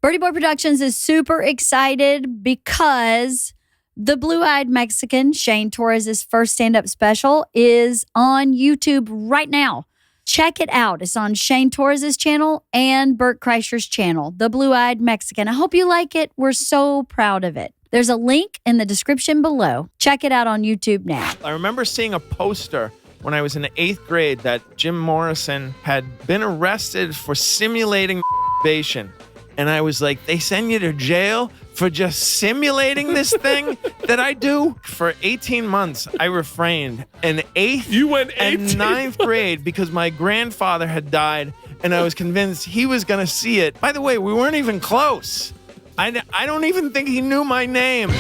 Birdie Boy Productions is super excited because the blue-eyed Mexican, Shane Torres' first stand-up special is on YouTube right now. Check it out. It's on Shane Torres' channel and Bert Kreischer's channel, The Blue-Eyed Mexican. I hope you like it. We're so proud of it. There's a link in the description below. Check it out on YouTube now. I remember seeing a poster when I was in the 8th grade that Jim Morrison had been arrested for simulating masturbation. And I was like, they send you to jail for just simulating this thing that I do? For 18 months, I refrained. In 8th and 9th grade, because my grandfather had died, and I was convinced he was going to see it. By the way, we weren't even close. I don't even think he knew my name.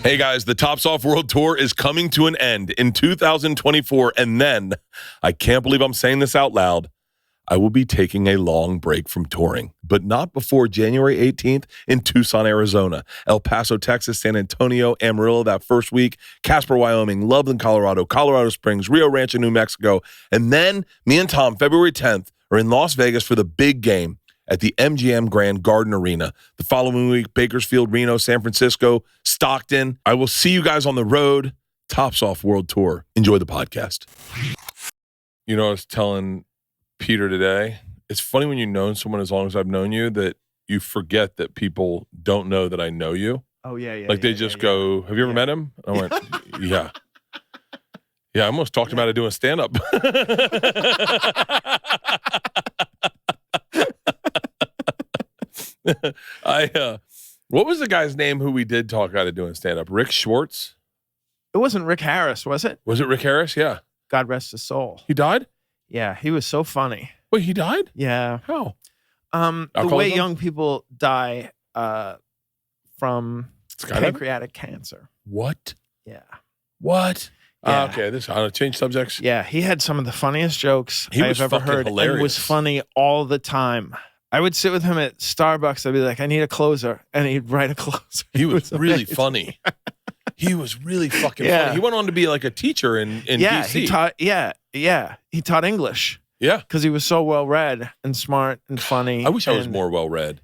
Hey guys, the Tops Off World Tour is coming to an end in 2024, and then, I can't believe I'm saying this out loud, I will be taking a long break from touring, but not before January 18th in Tucson, Arizona, El Paso, Texas, San Antonio, Amarillo that first week, Casper, Wyoming, Loveland, Colorado, Colorado Springs, Rio Rancho, New Mexico, and then me and Tom, February 10th, are in Las Vegas for the big game at the MGM Grand Garden Arena. The following week, Bakersfield, Reno, San Francisco, Stockton. I will see you guys on the road. Tops Off World Tour. Enjoy the podcast. You know, I was telling Peter today, it's funny when you've known someone as long as I've known you that you forget that people don't know that I know you. Oh, yeah. Like they just go, have you ever met him? I went, yeah. Yeah, I almost talked him out of doing stand-up. What was the guy's name who we did talk out of doing stand-up? Rick Schwartz? It wasn't Rick Harris, was it? Was it Rick Harris? Yeah. God rest his soul. He died? Yeah, he was so funny. Wait, he died? Yeah. How? The way young people die from pancreatic cancer. What? Yeah. What? Yeah. Okay, I'll change subjects. Yeah, he had some of the funniest jokes I've ever heard. Hilarious. And was funny all the time. I would sit with him at Starbucks. I'd be like, I need a closer. And he'd write a closer. He was really funny. He was really fucking funny. He went on to be like a teacher in DC. He taught English. Yeah. Because he was so well-read and smart and funny. I wish I was more well-read.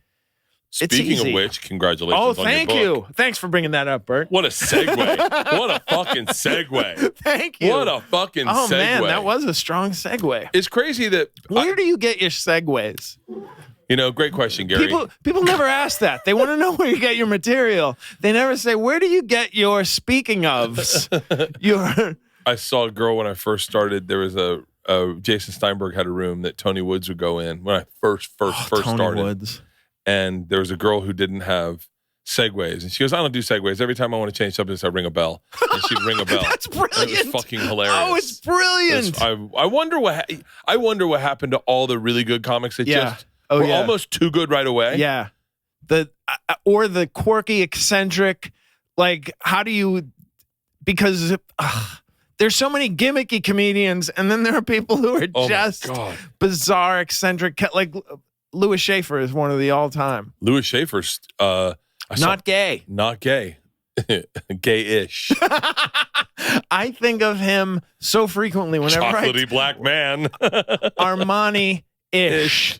Speaking of which, congratulations on your book. Thank you. Thanks for bringing that up, Bert. What a segue. What a fucking segue. Thank you. What a fucking segue. Oh, man, that was a strong segue. It's crazy that... Where do you get your segues? You know, great question, Gary. People never ask that. They want to know where you get your material. They never say, where do you get your speaking ofs? I saw a girl when I first started. There was a Jason Steinberg had a room that Tony Woods would go in when I first started. Woods. And there was a girl who didn't have segues. And she goes, I don't do segues. Every time I want to change subjects, I ring a bell. And she'd ring a bell. That's brilliant. It was fucking hilarious. Oh, it's brilliant. I wonder what happened to all the really good comics that just were almost too good right away. Yeah. Or the quirky, eccentric, like, how do you, because there's so many gimmicky comedians, and then there are people who are just bizarre, eccentric, like Louis Schaefer is one of the all-time. Louis Schaefer's not gay. Not gay. Gay-ish. I think of him so frequently whenever chocolatey black man. Armani-ish.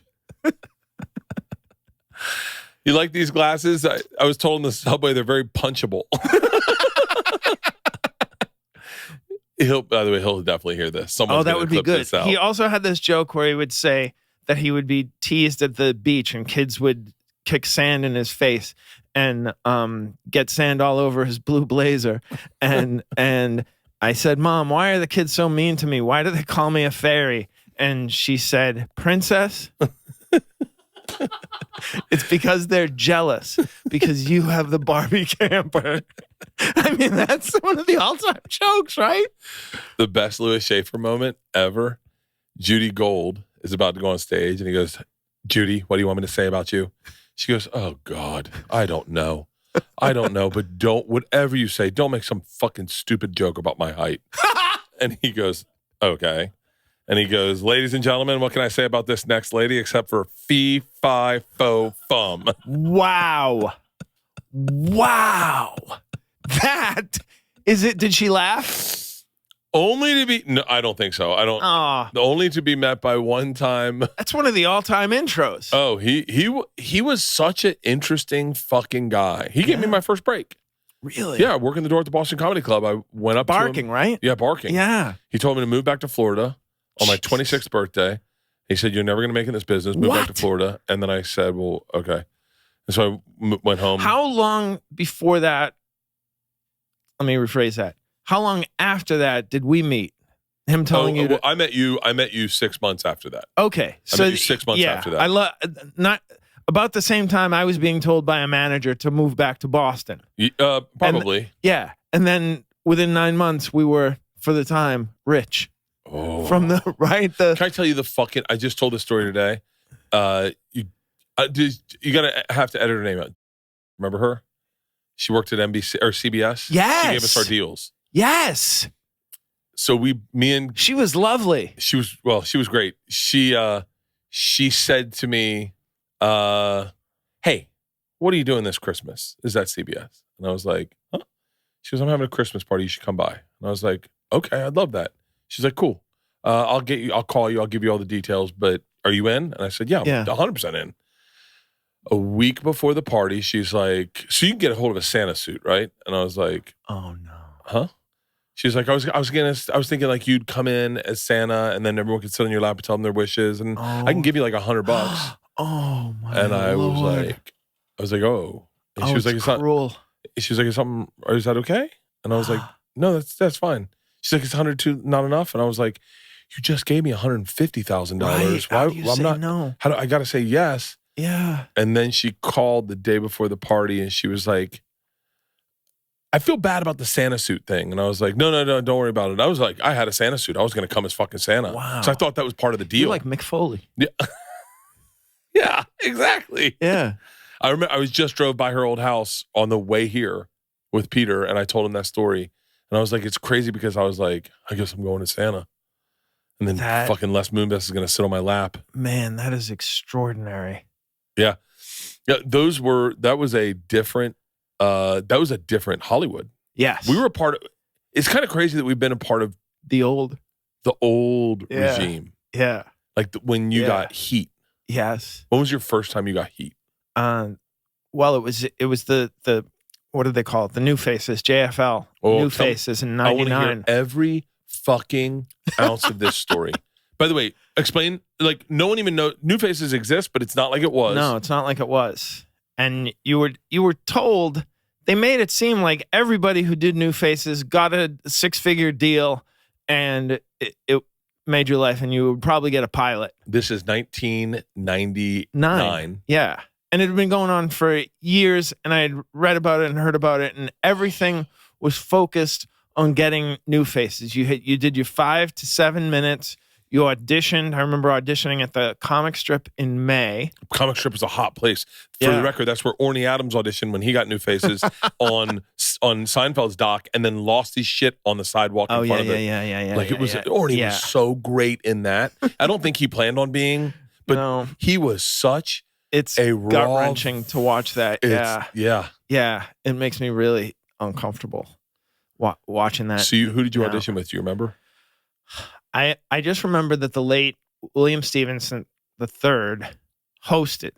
You like these glasses? I was told in the subway they're very punchable. By the way, he'll definitely hear this. That would be good. He also had this joke where he would say that he would be teased at the beach and kids would kick sand in his face and get sand all over his blue blazer. And I said, Mom, why are the kids so mean to me? Why do they call me a fairy? And she said, Princess? It's because they're jealous because you have the Barbie camper. I mean, that's one of the all-time jokes, right? The best Louis Schaefer moment ever. Judy Gold is about to go on stage and he goes, Judy, what do you want me to say about you? She goes, oh God, I don't know, but whatever you say, don't make some fucking stupid joke about my height. And he goes, okay. And he goes, ladies and gentlemen, what can I say about this next lady except for fee, fi, fo, fum? Wow. That is it. Did she laugh? Only to be no, I don't think so. I don't. Only to be met by one time. That's one of the all-time intros. Oh, he was such an interesting fucking guy. He gave me my first break. Really? Yeah, working the door at the Boston Comedy Club. I went up barking, to him. right? Yeah, barking. Yeah. He told me to move back to Florida on my 26th birthday. He said, "You're never going to make it in this business. Move back to Florida." And then I said, "Well, okay." And so I went home. How long before that? Let me rephrase that. How long after that did we meet? Him telling you to... I met you 6 months after that. Okay. So I met you 6 months after that. I love not about the same time I was being told by a manager to move back to Boston. Probably. And then within 9 months we were, for the time, rich. Oh. From the Can I tell you the fucking I just told this story today. You gotta have to edit her name out. Remember her? She worked at NBC or CBS. Yes. She gave us our deals. Yes. So she was lovely. She was great. She said to me, "Hey, what are you doing this Christmas? Is that CBS?" And I was like, "Huh?" She goes, "I'm having a Christmas party. You should come by." And I was like, "Okay, I'd love that." She's like, "Cool. I'll call you. I'll give you all the details. But are you in?" And I said, "Yeah, I'm 100% in." A week before the party, she's like, "So you can get a hold of a Santa suit, right?" And I was like, "Oh no, huh?" She's like, I was thinking like you'd come in as Santa, and then everyone could sit on your lap and tell them their wishes, and I can give you like $100. Oh my! And I Lord. was like, oh. And she was like, it's cruel. She was like, is that okay? And I was like, no, that's fine. She's like, it's 102 not enough? And I was like, you just gave me $150,000. Right. How do you say not no? I got to say yes. Yeah. And then she called the day before the party, and she was like, I feel bad about the Santa suit thing. And I was like, no, don't worry about it. I was like, I had a Santa suit. I was going to come as fucking Santa. Wow. So I thought that was part of the deal. You're like Mick Foley. Yeah. Yeah, exactly. Yeah. I remember I just drove by her old house on the way here with Peter, and I told him that story. And I was like, it's crazy because I was like, I guess I'm going to Santa. And then fucking Les Moonves is going to sit on my lap. Man, that is extraordinary. Yeah. Yeah, that was a different Hollywood. Yes. We were a part of, it's kind of crazy that we've been a part of the old regime. Yeah. Like when you got heat. Yes. When was your first time you got heat? Well, it was the what do they call it? The New Faces, JFL. New Faces in 99. I want to hear every fucking ounce of this story. By the way, explain, like no one even knows New Faces exist, but it's not like it was. No, it's not like it was. And you were told, they made it seem like everybody who did New Faces got a 6-figure deal, and it made your life, and you would probably get a pilot. This is 1999. Yeah. And it had been going on for years, and I had read about it and heard about it, and everything was focused on getting New Faces. You did your 5 to 7 minutes. You auditioned. I remember auditioning at the comic strip in May. Comic strip is a hot place. For the record, that's where Orny Adams auditioned when he got New Faces on Seinfeld's doc, and then lost his shit on the sidewalk in front of it. Yeah. Like Orny was so great in that. I don't think he planned on being, but he was such a raw, gut-wrenching to watch that. Yeah. It makes me really uncomfortable watching that. So who did you audition with? Do you remember? I just remember that the late William Stevenson III hosted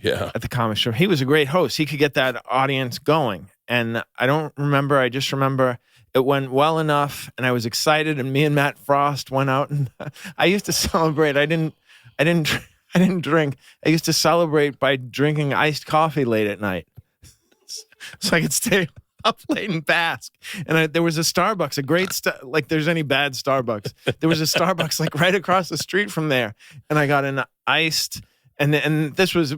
at the comic strip. He was a great host. He could get that audience going. And I don't remember. I just remember it went well enough, and I was excited. And me and Matt Frost went out, and I used to celebrate. I didn't drink. I used to celebrate by drinking iced coffee late at night, so I could stay up late and bask. And there was a Starbucks, a great like there's any bad Starbucks. There was a Starbucks like right across the street from there, and I got an iced. And this was,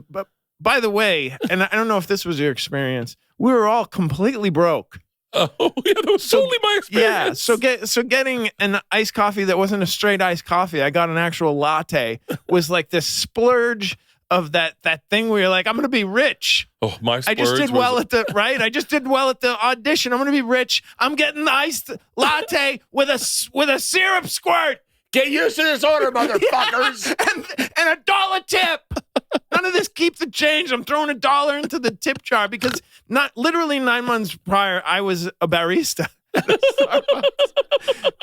by the way, and I don't know if this was your experience. We were all completely broke. Oh yeah, that was totally my experience. Yeah, so getting an iced coffee that wasn't a straight iced coffee, I got an actual latte, was like this splurge of that thing where you're like, I'm going to be rich. Oh, my splurge. I just did well at the I just did well at the audition. I'm going to be rich. I'm getting the iced latte with a syrup squirt. Get used to this order, motherfuckers. Yeah, and $1 tip. None of this keep the change. I'm throwing $1 into the tip jar because not literally 9 months prior, I was a barista at a Starbucks.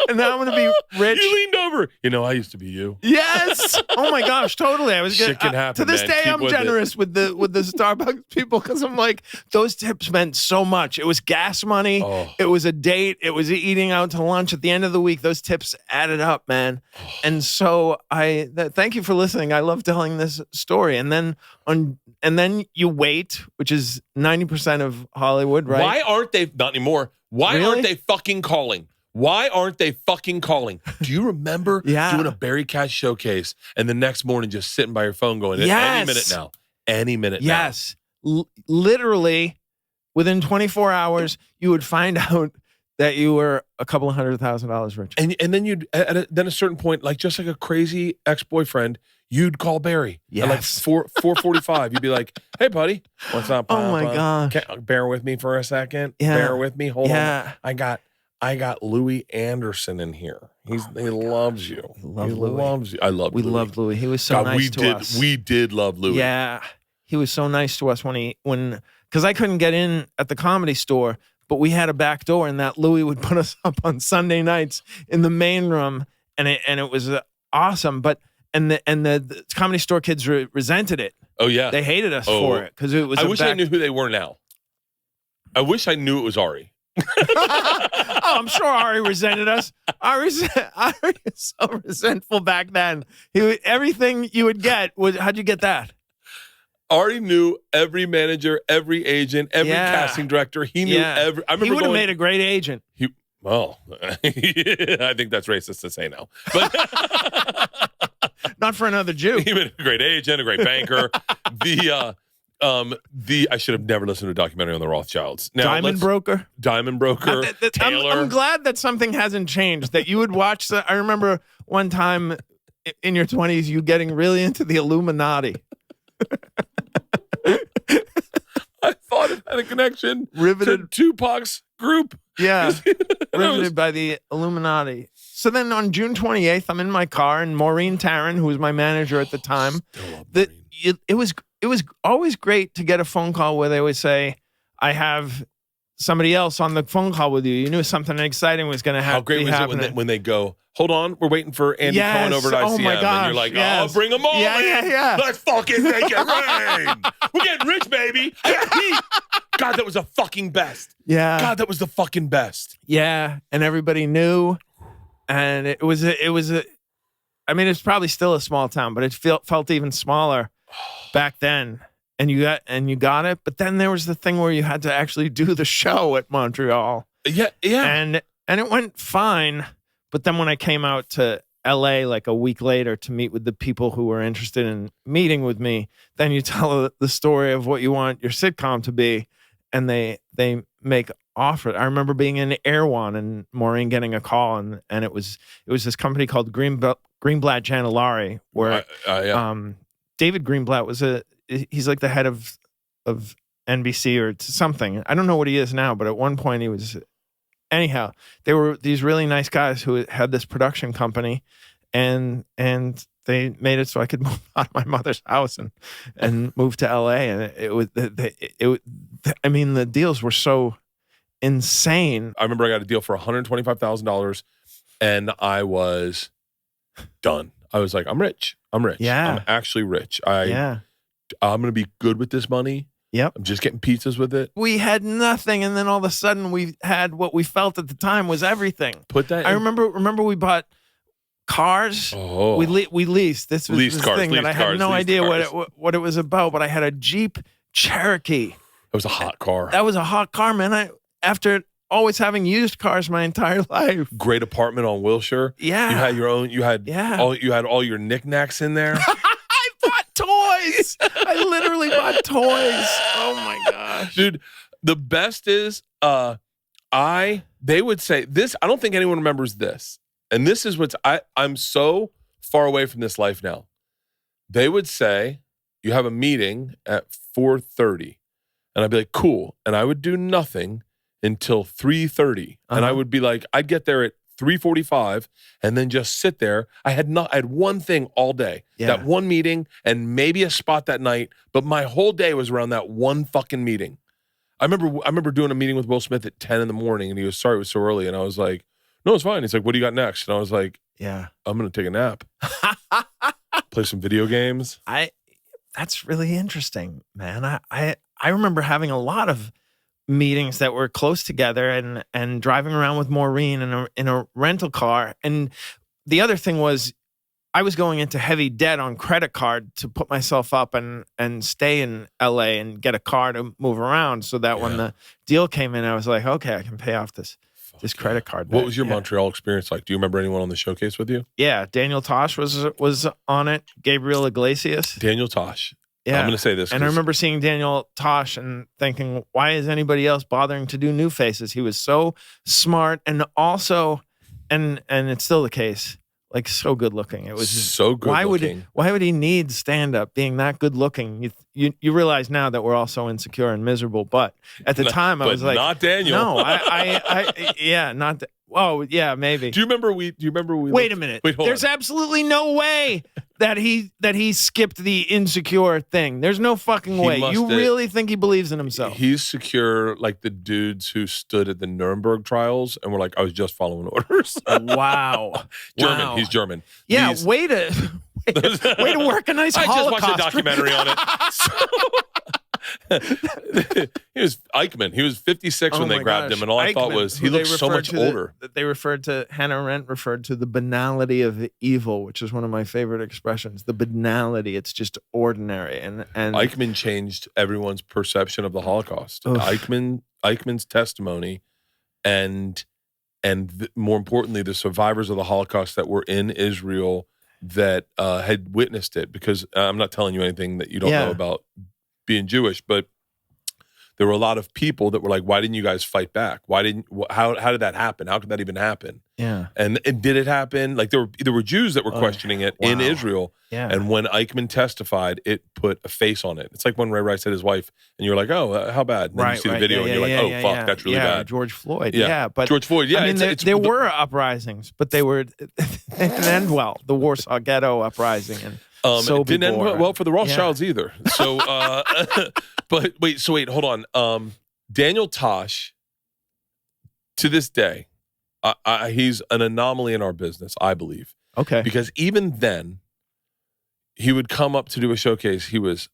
And now I'm going to be rich. You leaned over. You know, I used to be you. Yes. Oh my gosh, totally. I was Shit can happen, to this man. day Keep I'm with generous with the Starbucks people because I'm like, those tips meant so much. It was gas money. Oh. It was a date. It was eating out to lunch at the end of the week. Those tips added up, man. And so thank you for listening. I love telling this story. And then you wait, which is 90% of Hollywood, right? Why aren't they, not anymore, why aren't they fucking calling? Why aren't they fucking calling? Do you remember doing a Bertcast showcase and the next morning just sitting by your phone going, any minute now, any minute now? Yes. Literally, within 24 hours, you would find out that you were a couple of $100,000 rich. And then you'd, then a certain point, like just like a crazy ex-boyfriend, you'd call Barry at like 4:45. You'd be like, "Hey, buddy, what's up? Oh my gosh! Bear with me for a second. Yeah. Bear with me. Hold on. I got Louis Anderson in here. He loves you. He loves you. I love. We loved Louis. He was so nice to us. We did love Louis. Yeah, he was so nice to us because I couldn't get in at the Comedy Store, but we had a back door, and that Louis would put us up on Sunday nights in the main room, and it was awesome. But And the Comedy Store kids resented it. Oh, yeah. They hated us for it because it was. I wish I knew who they were now. I wish I knew it was Ari. Oh, I'm sure Ari resented us. Ari was so resentful back then. Everything you would get was, how'd you get that? Ari knew every manager, every agent, every casting director. He knew every. I remember he would have made a great agent. Well, I think that's racist to say now, but. Not for another Jew. He made a great agent, a great banker. I should have never listened to a documentary on the Rothschilds. Now, Diamond broker. Taylor. I'm glad that something hasn't changed. That you would watch. I remember one time in your 20s, you getting really into the Illuminati. I thought it had a connection Riveted. to Tupac's group. Yeah, riveted by the Illuminati. So then on June 28th, I'm in my car, and Maureen Taryn, who was my manager at the time, it was always great to get a phone call where they would say, "I have somebody else on the phone call with you. You knew something exciting was going to happen." How great was it when they go, "Hold on, we're waiting for Andy Cohen over at ICM." Oh my gosh, and you're like, "Oh, bring them all in. Let's fucking make it rain. We're getting rich, baby. I got heat." God, that was the fucking best. Yeah. God, that was the fucking best. Yeah, and everybody knew. And it was I mean, it's probably still a small town, but it felt even smaller back then. And you got it. But then there was the thing where you had to actually do the show at Montreal. Yeah. And it went fine. But then when I came out to LA like a week later to meet with the people who were interested in meeting with me, then you tell the story of what you want your sitcom to be, and they make offer. I remember being in Erewhon and Maureen getting a call, and it was this company called Greenblatt Janellari, where David Greenblatt he's like the head of NBC or something. I don't know what he is now, but at one point he was. Anyhow, they were these really nice guys who had this production company, and they made it so I could move out of my mother's house and move to LA. And I mean, the deals were so insane. I remember I got a deal for $125,000 and I was done. I was like, I'm rich. Yeah. I'm actually rich. I'm going to be good with this money. Yep. I'm just getting pizzas with it. We had nothing, and then all of a sudden we had what we felt at the time was everything. I remember we bought cars. Oh. We leased. This was this thing that I had no idea what it was about, but I had a Jeep Cherokee. It was a hot car. That was a hot car, man. After always having used cars my entire life. Great apartment on Wilshire. Yeah. You had your own. You had all your knicknacks in there. I bought toys. I literally bought toys. Oh my gosh, dude. The best is they would say this. I don't think anyone remembers this, and this is I'm so far away from this life now. They would say you have a meeting at 4:30. And I'd be like, cool. And I would do nothing until 3:30. And I would be like, I'd get there at 3:45 and then just sit there. I had one thing all day. Yeah. That one meeting and maybe a spot that night. But my whole day was around that one fucking meeting. I remember doing a meeting with Will Smith at 10 in the morning, and he was sorry it was so early, and I was like, no, it's fine. He's like, what do you got next? And I was like, Yeah. I'm gonna take a nap, play some video games. That's really interesting, man. I remember having a lot of meetings that were close together and driving around with Maureen in a rental car. And the other thing was I was going into heavy debt on credit card to put myself up and stay in LA and get a car to move around so that when the deal came in, I was like, okay, I can pay off this credit card. What was your Montreal experience like? Do you remember anyone on the showcase with you? Yeah, Daniel Tosh was on it. Gabriel Iglesias. Daniel Tosh. Yeah. I'm going to say this. And I remember seeing Daniel Tosh and thinking, why is anybody else bothering to do new faces? He was so smart and also, and it's still the case, like so good looking. It was so good looking. Why would he need stand up being that good looking? You realize now that we're all so insecure and miserable, but at the time I was like, not Daniel. No, not. Oh yeah, maybe. Do you remember we? Wait a minute. There's absolutely no way that he skipped the insecure thing. There's no fucking way. You really think he believes in himself? He's secure like the dudes who stood at the Nuremberg trials and were like, I was just following orders. Wow. German. Wow. He's German. Yeah. Way to work a nice Holocaust. I just watched a documentary on it. He was Eichmann. He was 56 when they grabbed him, and all I thought was he looked so much older. They referred to Hannah Arendt referred to the banality of the evil, which is one of my favorite expressions. The banality. It's just ordinary. And Eichmann changed everyone's perception of the Holocaust. Eichmann's testimony, and more importantly, the survivors of the Holocaust that were in Israel that had witnessed it. Because I'm not telling you anything that you don't know about being Jewish, but there were a lot of people that were like, why didn't you guys fight back? How did that happen? How could that even happen? Yeah. And did it happen? Like there were Jews that were questioning it in Israel. Yeah. And when Eichmann testified, it put a face on it. It's like when Ray Rice had his wife and you're like, oh, how bad? And then you see the video and you're like, oh, fuck, that's really bad. George Floyd. Yeah. But George Floyd. Yeah. I mean, there were uprisings, but they didn't end well. The Warsaw Ghetto uprising and it didn't end well for the Rothschilds either. So, but wait, hold on. Daniel Tosh, to this day, he's an anomaly in our business, I believe. Okay. Because even then, he would come up to do a showcase. He was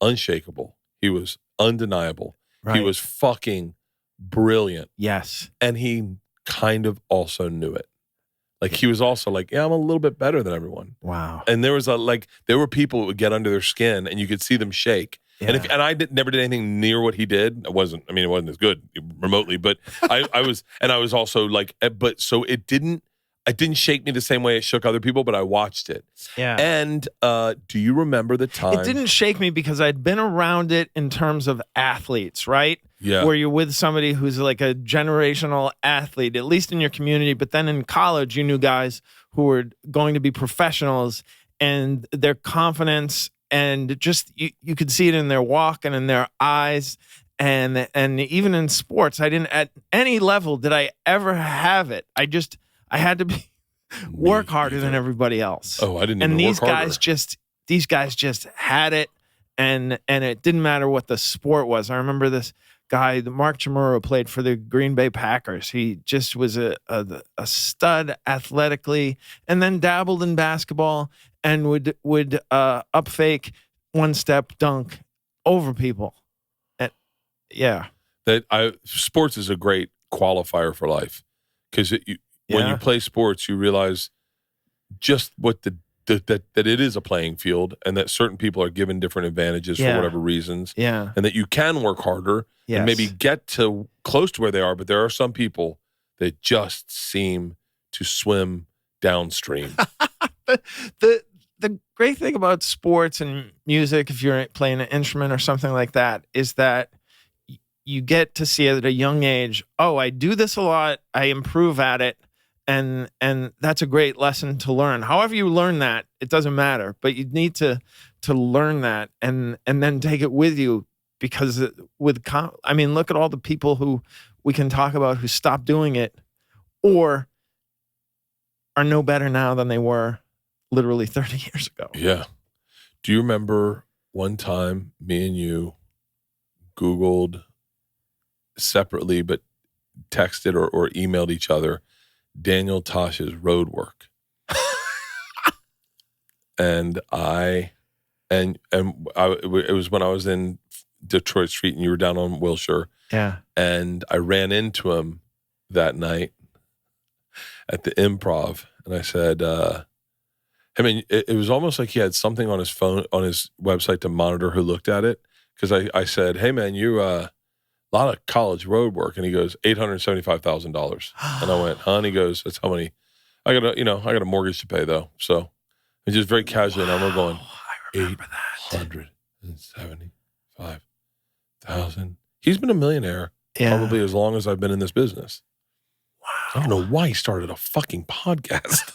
unshakable. He was undeniable. Right. He was fucking brilliant. Yes. And he kind of also knew it. Like he was also like, yeah, I'm a little bit better than everyone. Wow. And there were people that would get under their skin and you could see them shake. Yeah. And I never did anything near what he did. It wasn't as good remotely, but I was also like, but so it didn't shake me the same way it shook other people, but I watched it. Yeah. And do you remember the time? It didn't shake me because I'd been around it in terms of athletes, right? Yeah. Where you're with somebody who's like a generational athlete, at least in your community. But then in college, you knew guys who were going to be professionals and their confidence and just you could see it in their walk and in their eyes. And even in sports, I didn't at any level did I ever have it. I had to work harder than everybody else. Oh, I didn't. And even these work guys harder. these guys just had it, and it didn't matter what the sport was. I remember this guy, Mark Chmura, played for the Green Bay Packers. He just was a stud athletically, and then dabbled in basketball and would up fake one step dunk over people. And yeah, sports is a great qualifier for life because when you play sports, you realize just what that it is a playing field and that certain people are given different advantages for whatever reasons. Yeah. And that you can work harder and maybe get to close to where they are, but there are some people that just seem to swim downstream. The great thing about sports and music, if you're playing an instrument or something like that, is that you get to see at a young age, oh, I do this a lot, I improve at it. And that's a great lesson to learn. However you learn that, it doesn't matter. But you need to learn that and then take it with you because look at all the people who we can talk about who stopped doing it or are no better now than they were literally 30 years ago. Yeah. Do you remember one time me and you Googled separately, but texted or emailed each other Daniel Tosh's road work. And it was when I was in Detroit Street and you were down on Wilshire. Yeah. And I ran into him that night at the Improv. And I said, it was almost like he had something on his phone, on his website to monitor who looked at it. Because I said, hey, man, you a lot of college road work. And he goes, $875,000. And I went, huh? And he goes, that's how many. I got a mortgage to pay, though. So it's just very casual. And we're going, $875,000. He's been a millionaire probably as long as I've been in this business. Wow. I don't know why he started a fucking podcast.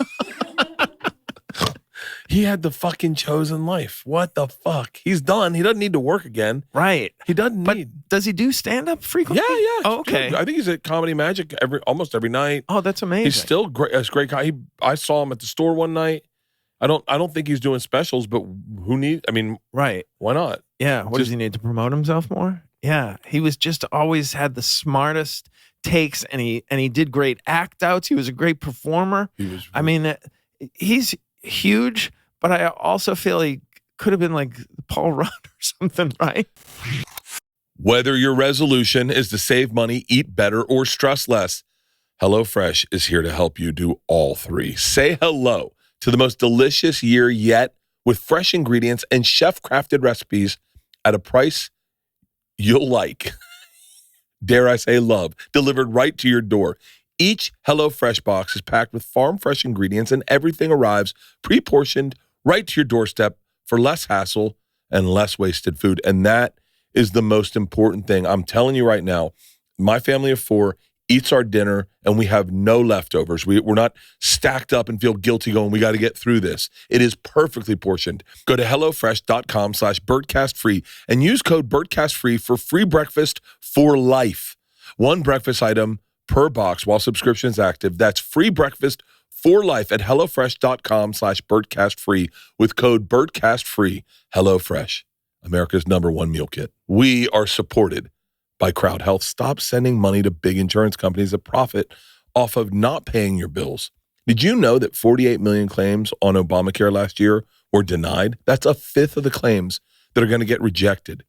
He had the fucking chosen life. What the fuck? He's done. He doesn't need to work again. Right. He doesn't need. Does he do stand-up frequently? Yeah. Oh, okay. I think he's at Comedy Magic almost every night. Oh, that's amazing. He's still great. That's great guy. I saw him at the store one night. I don't think he's doing specials, but right. Why not? Yeah. What does he need to promote himself more? Yeah. He was just always had the smartest takes, and he did great act outs. He was a great performer. He's huge, but I also feel he could have been like Paul Rudd or something, right? Whether your resolution is to save money, eat better, or stress less, HelloFresh is here to help you do all three. Say hello to the most delicious year yet with fresh ingredients and chef-crafted recipes at a price you'll like. Dare I say love, delivered right to your door. Each HelloFresh box is packed with farm-fresh ingredients and everything arrives pre-portioned right to your doorstep for less hassle and less wasted food. And that is the most important thing. I'm telling you right now, my family of 4 eats our dinner and we have no leftovers. We're not stacked up and feel guilty going, we got to get through this. It is perfectly portioned. Go to HelloFresh.com/BertcastFree and use code BertcastFree for free breakfast for life. One breakfast item per box while subscription is active. That's free breakfast for life at HelloFresh.com/BertcastFree with code BertcastFree. HelloFresh, America's #1 meal kit. We are supported by Crowd Health. Stop sending money to big insurance companies that profit off of not paying your bills. Did you know that 48 million claims on Obamacare last year were denied? That's a fifth of the claims that are going to get rejected.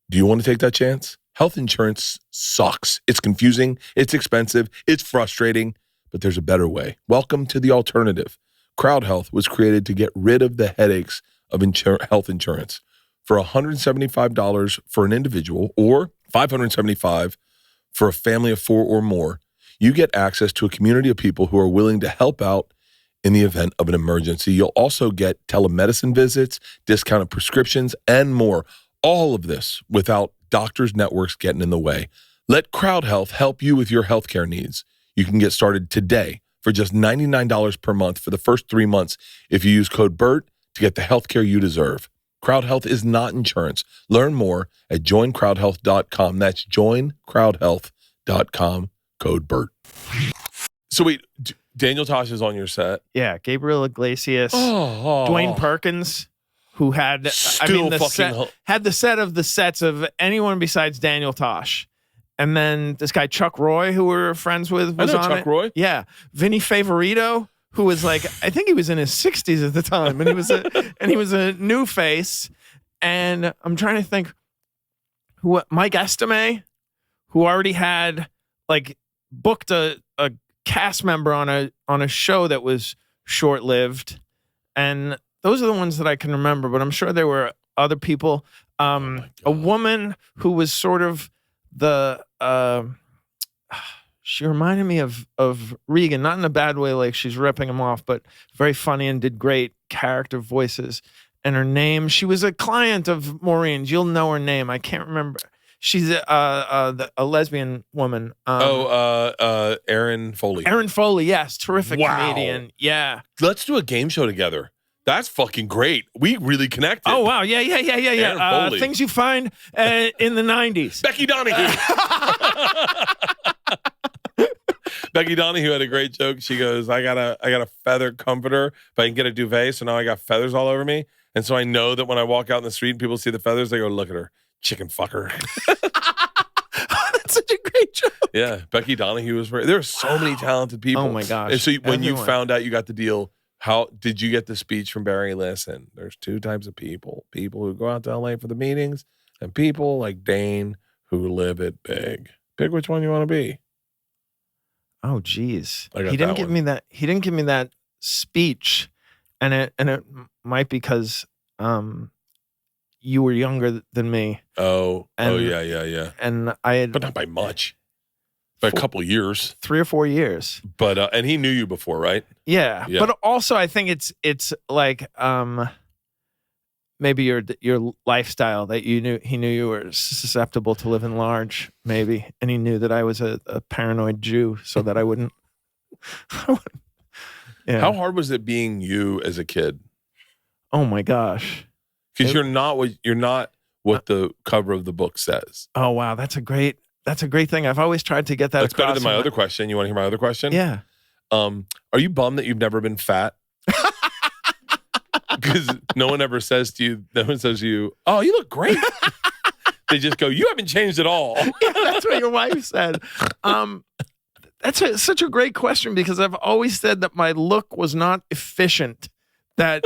Do you want to take that chance? Health insurance sucks. It's confusing, it's expensive, it's frustrating, but there's a better way. Welcome to the alternative. Crowd Health was created to get rid of the headaches of health insurance. For $175 for an individual or $575 for a family of 4 or more, you get access to a community of people who are willing to help out in the event of an emergency. You'll also get telemedicine visits, discounted prescriptions, and more. All of this without doctors' networks getting in the way. Let Crowd Health help you with your healthcare needs. You can get started today for just $99 per month for the first 3 months if you use code BERT to get the healthcare you deserve. Crowd Health is not insurance. Learn more at joincrowdhealth.com. That's joincrowdhealth.com, code BERT. So wait, Daniel Tosh is on your set? Yeah, Gabriel Iglesias, Dwayne Perkins, who had the set of the sets of anyone besides Daniel Tosh. And then this guy Chuck Roy, who we're friends with, was on Chuck it. Roy. Yeah, Vinny Favorito, who was like, I think he was in his 60s at the time, and he was a new face. And I'm trying to think who Mike Estime, who already had like booked a cast member on a show that was short-lived. And those are the ones that I can remember, but I'm sure there were other people. A woman who was sort of she reminded me of Regan, not in a bad way, like she's ripping him off, but very funny and did great character voices. And her name, she was a client of Maureen's. You'll know her name. I can't remember. She's a lesbian woman. Erin Foley. Erin Foley, yes. Terrific comedian. Yeah. Let's do a game show together. That's fucking great. We really connected. Oh, wow. Yeah. Things you find in the 90s. Becky Donahue. Becky Donahue had a great joke. She goes, I got a feather comforter, but I can get a duvet, so now I got feathers all over me. And so I know that when I walk out in the street and people see the feathers, they go, look at her, chicken fucker. That's such a great joke. Yeah, Becky Donahue was there are so many talented people. Oh my gosh. And so when you Everyone. found out you got the deal, how did you get the speech from Barry? Listen, there's two types of people who go out to LA for the meetings and people like Dane who live it big. Pick which one you want to be. Oh, geez. I got He didn't that give one. me that. He didn't give me that speech, and it might because you were younger than me, Oh, And- yeah. and I had But not by much. By a couple of years. 3 or 4 years. But and he knew you before, right? Yeah. Yeah. But also I think it's like maybe your lifestyle that he knew you were susceptible to living large, maybe, and he knew that I was a paranoid Jew, so that I wouldn't. Yeah. How hard was it being you as a kid? Oh my gosh. Because you're not what the cover of the book says. Oh wow, that's a great thing. I've always tried to get that. That's better across than my in other question. You want to hear my other question? Yeah. Are you bummed that you've never been fat? Because no one ever says to you, oh, you look great. They just go, you haven't changed at all. Yeah, that's what your wife said. That's such a great question because I've always said that my look was not efficient. That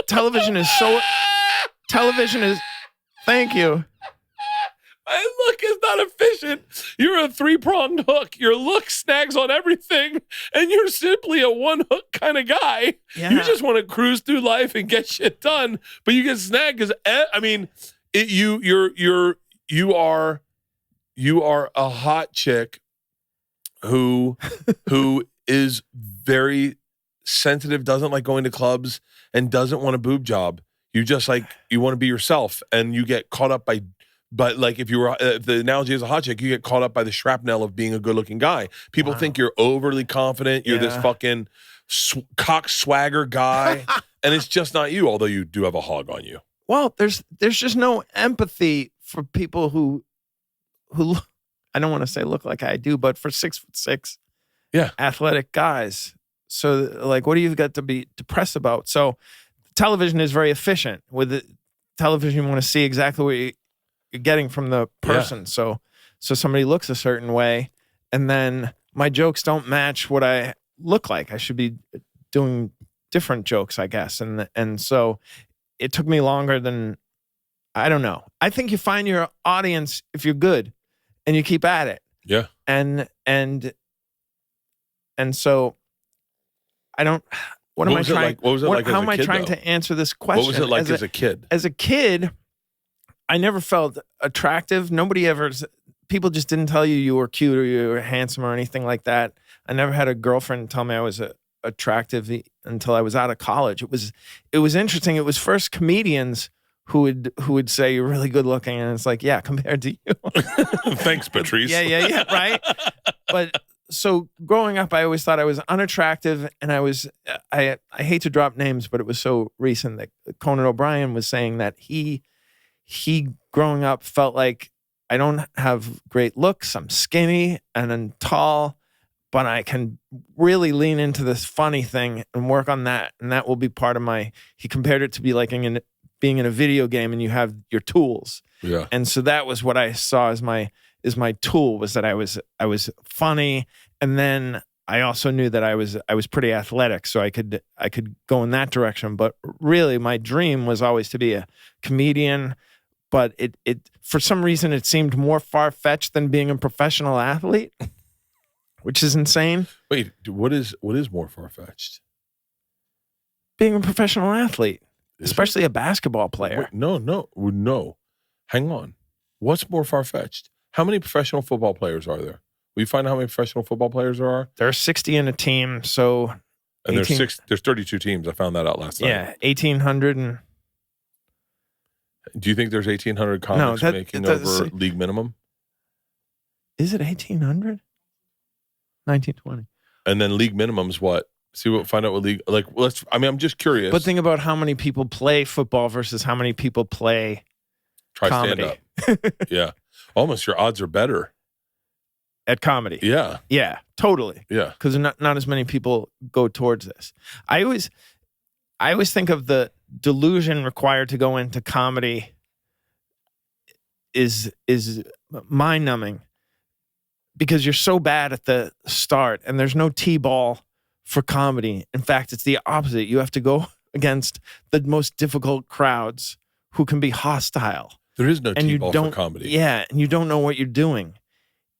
television is. Thank you. My look is not efficient. You're a 3-pronged hook. Your look snags on everything, and you're simply a one-hook kind of guy. Yeah. You just want to cruise through life and get shit done, but you get snagged because you are a hot chick who is very sensitive, doesn't like going to clubs, and doesn't want a boob job. You just you want to be yourself, and you get caught up by. But like if you were, the analogy is a hot chick, you get caught up by the shrapnel of being a good looking guy. People think you're overly confident. You're this fucking cock swagger guy. And it's just not you, although you do have a hog on you. Well, there's just no empathy for people who look, I don't want to say look like I do, but for 6'6", athletic guys. So like, what do you got to be depressed about? So television is very efficient. With the television, you want to see exactly what you're getting from the person. So somebody looks a certain way, and then my jokes don't match what I look like. I should be doing different jokes, I guess. And so it took me longer than, I don't know. I think you find your audience if you're good and you keep at it. Yeah. And so I don't, what am I trying? What was it like as a how am I kid, trying though? to answer this question? What was it like as a kid? As a kid, I never felt attractive. People just didn't tell you were cute or you were handsome or anything like that. I never had a girlfriend tell me I was attractive until I was out of college. It was interesting. It was first comedians who would say you're really good looking, and it's like, yeah, compared to you. Thanks, Patrice. Yeah, right. But so growing up, I always thought I was unattractive, and I hate to drop names, but it was so recent that Conan O'Brien was saying that he growing up felt like I don't have great looks. I'm skinny and I'm tall, but I can really lean into this funny thing and work on that. And that will be part of he compared it to be like being in a video game and you have your tools. Yeah. And so that was what I saw as my tool, was that I was funny. And then I also knew that I was pretty athletic, so I could go in that direction. But really my dream was always to be a comedian. But it for some reason it seemed more far-fetched than being a professional athlete, which is insane. Wait, what is more far-fetched? Being a professional athlete, Is especially a basketball player. Wait, no. Hang on. What's more far-fetched? How many professional football players are there? Will you find out how many professional football players there are? There are 60 in a team, so and there's 32 teams. I found that out last night. Yeah, 1,800 and. Do you think there's 1,800 comics making over league minimum? Is it 1,800? 1920. And then league minimum's what? Find out what league, I'm just curious. But think about how many people play football versus how many people play Try comedy. Stand up. Yeah. Almost your odds are better. At comedy. Yeah. Yeah, totally. Yeah. Because not as many people go towards this. I always think of the delusion required to go into comedy is mind numbing because you're so bad at the start and there's no T-ball for comedy. In fact, it's the opposite. You have to go against the most difficult crowds who can be hostile. There is no And T-ball for comedy. Yeah, and you don't know what you're doing.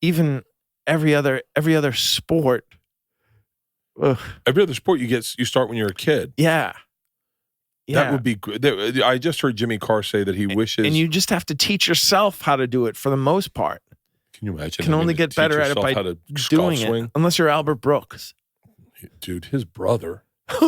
Even every other sport. Ugh. Every other sport you start when you're a kid. Yeah. That would be good. I just heard Jimmy Carr say that he wishes. And you just have to teach yourself how to do it for the most part. Can you imagine? You can only get better at it by doing it. Unless you're Albert Brooks. Dude, his brother.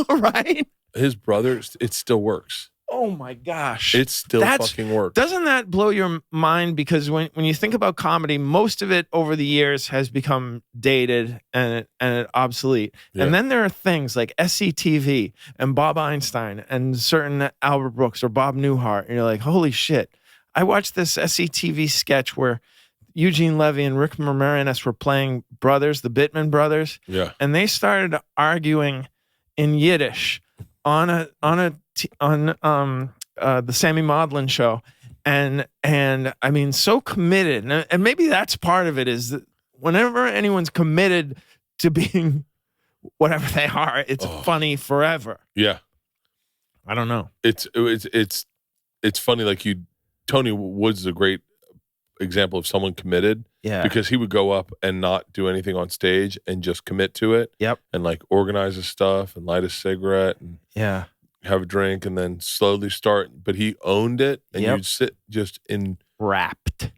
Right? His brother, it still works. Oh my gosh. It still fucking works. Doesn't that blow your mind? Because when you think about comedy, most of it over the years has become dated and obsolete. Yeah. And then there are things like SCTV and Bob Einstein and certain Albert Brooks or Bob Newhart. And you're like, holy shit. I watched this SCTV sketch where Eugene Levy and Rick Moranis were playing brothers, the Bittman brothers. Yeah. And they started arguing in Yiddish on the Sammy Maudlin show, and I mean, so committed, and maybe that's part of it is that whenever anyone's committed to being whatever they are, it's funny forever. Yeah, I don't know. It's funny. Like Tony Woods is a great example of someone committed. Yeah, because he would go up and not do anything on stage and just commit to it. Yep, and like organize his stuff and light a cigarette and have a drink and then slowly start. But he owned it, and you'd sit just in wrapped.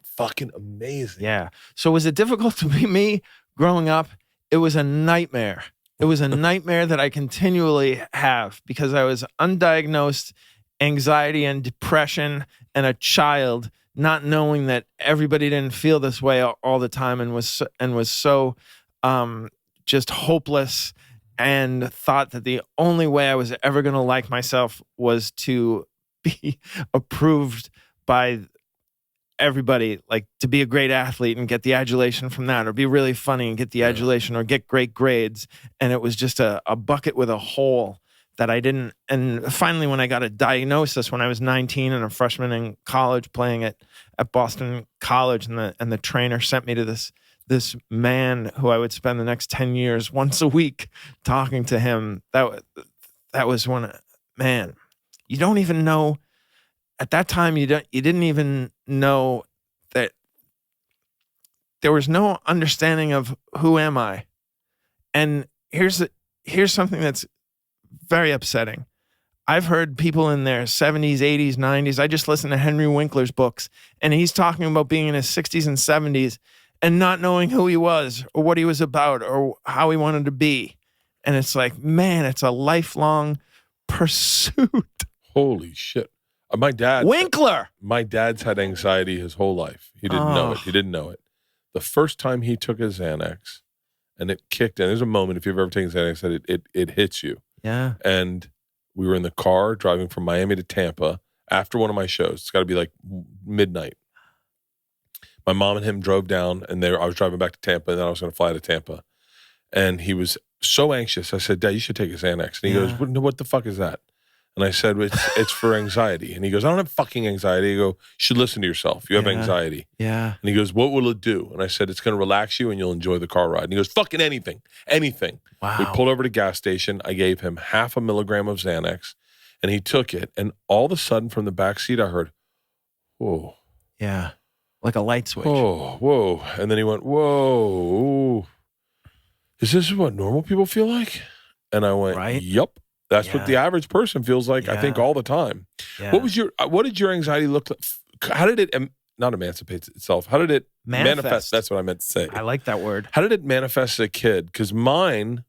Fucking amazing. Yeah. So was it difficult to be me growing up? It was a nightmare. It was a nightmare that I continually have because I was undiagnosed anxiety and depression and a child, not knowing that everybody didn't feel this way all the time and was so just hopeless, and thought that the only way I was ever going to like myself was to be approved by everybody, like to be a great athlete and get the adulation from that, or be really funny and get the adulation, or get great grades. And it was just a bucket with a hole that I didn't. And finally, when I got a diagnosis when I was 19 and a freshman in college playing at Boston College, and the trainer sent me to this man who I would spend the next 10 years once a week talking to him. That was when, man, you don't even know at that time. You didn't even know that there was no understanding of who am I. And here's something that's very upsetting. I've heard people in their 70s, 80s, 90s. I just listened to Henry Winkler's books, and he's talking about being in his 60s and 70s and not knowing who he was or what he was about or how he wanted to be. And it's like, man, it's a lifelong pursuit. Holy shit. My dad's had anxiety his whole life. He didn't know it. He didn't know it. The first time he took his Xanax and it kicked in, there's a moment, if you've ever taken Xanax, that it hits you. Yeah. And we were in the car driving from Miami to Tampa after one of my shows. It's got to be like midnight. My mom and him drove down, and I was driving back to Tampa, and then I was going to fly to Tampa. And he was so anxious. I said, Dad, you should take a Xanax. And he goes, what the fuck is that? And I said, it's for anxiety. And he goes, I don't have fucking anxiety. I go, you should listen to yourself. You have anxiety. Yeah. And he goes, what will it do? And I said, it's going to relax you and you'll enjoy the car ride. And he goes, fucking anything. Wow. We pulled over to a gas station. I gave him 0.5 milligram of Xanax, and he took it. And all of a sudden from the back seat, I heard, whoa. Yeah. Like a light switch. Oh, whoa. And then he went, whoa. Is this what normal people feel like? And I went, right? Yep. That's what the average person feels like, I think, all the time. Yeah. What did your anxiety look like? How did it not emancipate itself? How did it manifest? That's what I meant to say. I like that word. How did it manifest as a kid? Because mine,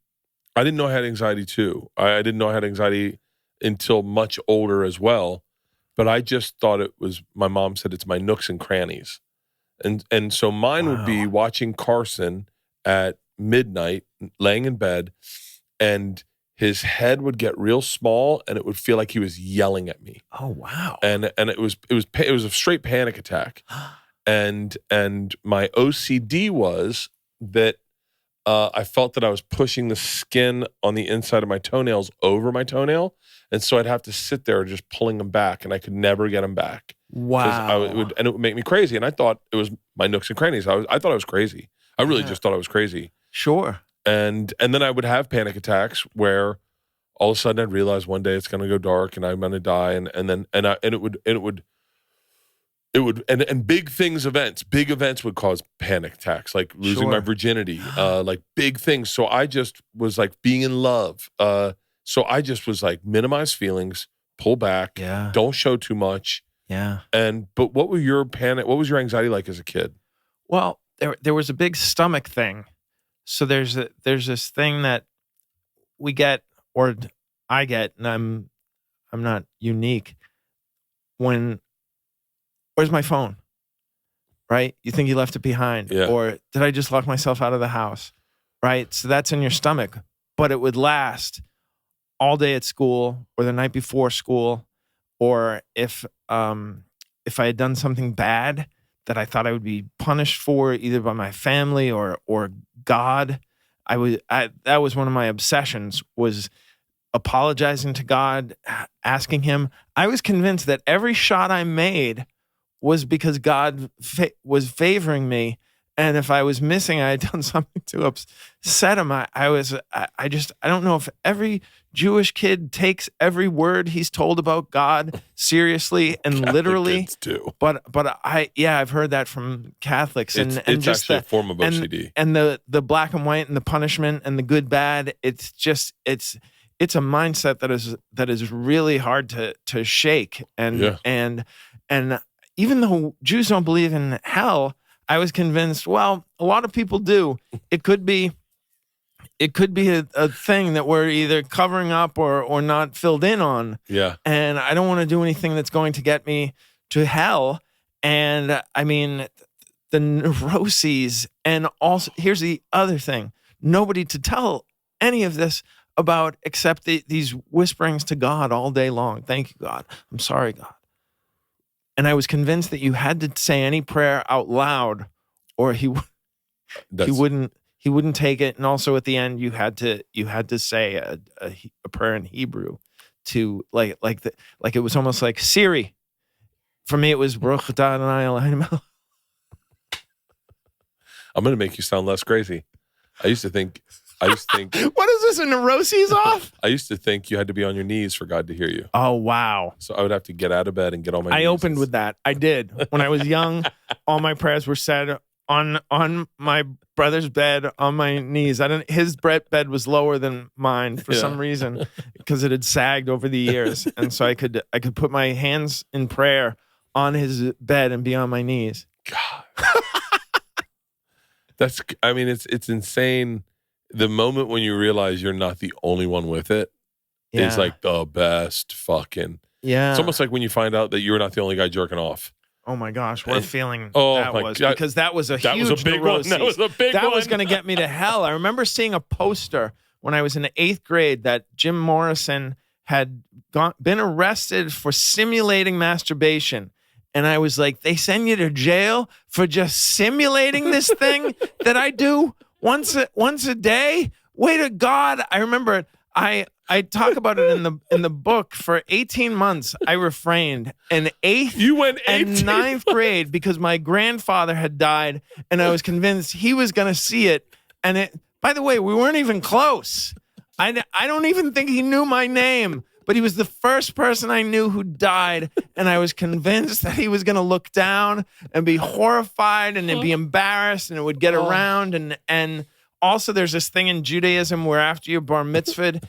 I didn't know I had anxiety too. I didn't know I had anxiety until much older as well. But I just thought it was, my mom said it's my nooks and crannies. And so mine would be watching Carson at midnight, laying in bed, and his head would get real small, and it would feel like he was yelling at me. Oh wow! And it was a straight panic attack. And my OCD was that I felt that I was pushing the skin on the inside of my toenails over my toenail. And so I'd have to sit there just pulling them back, and I could never get them back. Wow. It would make me crazy. And I thought it was my nooks and crannies. I thought I was crazy. I really just thought I was crazy. Sure. And then I would have panic attacks where all of a sudden I'd realize one day it's going to go dark and I'm going to die. And big events would cause panic attacks, like losing my virginity, like big things. So I just was like being in love. So I just was like, minimize feelings, pull back, don't show too much. Yeah. But what was your anxiety like as a kid? Well, there was a big stomach thing. So there's this thing that we get, or I get, and I'm not unique. Where's my phone? Right? You think you left it behind. Yeah. Or did I just lock myself out of the house? Right? So that's in your stomach. But it would last all day at school, or the night before school, or if I had done something bad that I thought I would be punished for, either by my family or God. That was one of my obsessions, was apologizing to God, asking him. I was convinced that every shot I made was because God was favoring me. And if I was missing, I had done something to upset him. I don't know if every Jewish kid takes every word he's told about God seriously and Catholic literally. Kids too. But I've heard that from Catholics. It's just actually a form of OCD. And the black and white and the punishment and the good, bad, it's a mindset that is really hard to shake. And even though Jews don't believe in hell, I was convinced, well, a lot of people do. It could be a thing that we're either covering up or not filled in on. Yeah. And I don't want to do anything that's going to get me to hell. And I mean, the neuroses, and also, here's the other thing. Nobody to tell any of this about except these whisperings to God all day long. Thank you, God. I'm sorry, God. And I was convinced that you had to say any prayer out loud, or he wouldn't take it. And also at the end, you had to say a prayer in Hebrew to like it was almost like Siri. For me, it was Baruch atah Adonai Eloheinu. I'm going to make you sound less crazy. I used to think. What is this, a neuroses off? I used to think you had to be on your knees for God to hear you. Oh, wow. So I would have to get out of bed and get on my knees. I opened with that. I did. When I was young, all my prayers were said on my brother's bed on my knees. His bed was lower than mine for some reason, because it had sagged over the years. And so I could put my hands in prayer on his bed and be on my knees. God. It's insane. The moment when you realize you're not the only one with it is like the best fucking. Yeah. It's almost like when you find out that you're not the only guy jerking off. Oh my gosh, what a feeling that was. God. Because that was a big neuroses. one. That was a big one. That was going to get me to hell. I remember seeing a poster when I was in the 8th grade that Jim Morrison had been arrested for simulating masturbation. And I was like, they send you to jail for just simulating this thing that I do once a day? Way to God. I remember I talk about it in the book. For 18 months, I refrained. In 8th and 9th grade, because my grandfather had died, and I was convinced he was going to see it. And by the way, we weren't even close. I don't even think he knew my name, but he was the first person I knew who died, and I was convinced that he was going to look down and be horrified and then be embarrassed, and it would get around. And also, there's this thing in Judaism where after you're bar mitzvahed,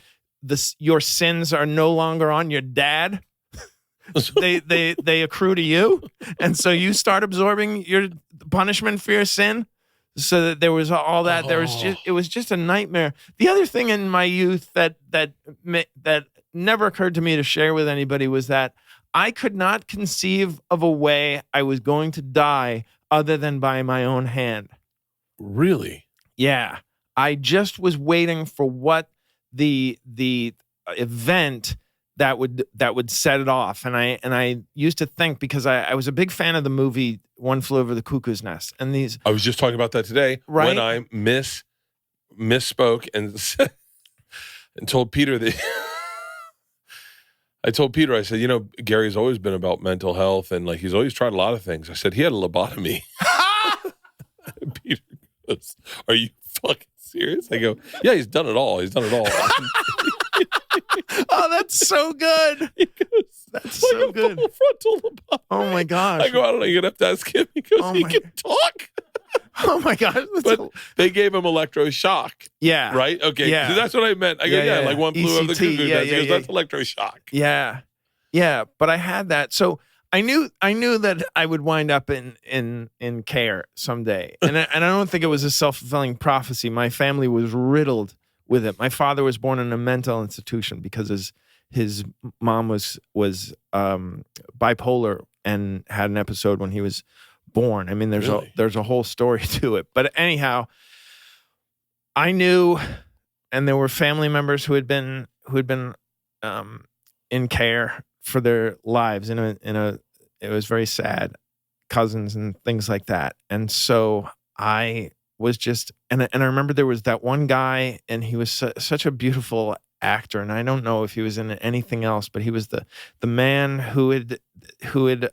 your sins are no longer on your dad. they accrue to you, and so you start absorbing your punishment for your sin. So that there was all that. It was just a nightmare. The other thing in my youth that never occurred to me to share with anybody was that I could not conceive of a way I was going to die other than by my own hand. Really? Yeah. I just was waiting for what the event that would set it off. And I used to think, because I was a big fan of the movie One Flew Over the Cuckoo's Nest. And I was just talking about that today. Right? When I miss misspoke and told Peter that I told Peter, I said, Gary's always been about mental health and like he's always tried a lot of things. I said he had a lobotomy. Peter goes, "Are you fucking serious?" I go, "Yeah, he's done it all. He's done it all." Oh, that's so good. He goes, That's like so a good. full frontal lobotomy. Oh my gosh. I go, "I don't know. You're gonna have to ask him." He goes, Oh "He my- can talk." Oh my gosh. But they gave him electroshock, yeah. right? Okay, Yeah. that's what I meant. I go, Yeah, like one flew over the ECT, cuckoo. yeah, He goes, yeah. that's electroshock. Yeah. Yeah. But I had that. So I knew that I would wind up in care someday. And I don't think it was a self-fulfilling prophecy. My family was riddled with it. My father was born in a mental institution because his mom was bipolar and had an episode when he was born. I mean, there's a whole story to it. But anyhow, I knew, and there were family members who had been in care for their lives it was very sad, cousins and things like that. And so I was just, and I remember there was that one guy, and he was such a beautiful actor, and I don't know if he was in anything else, but he was the man who had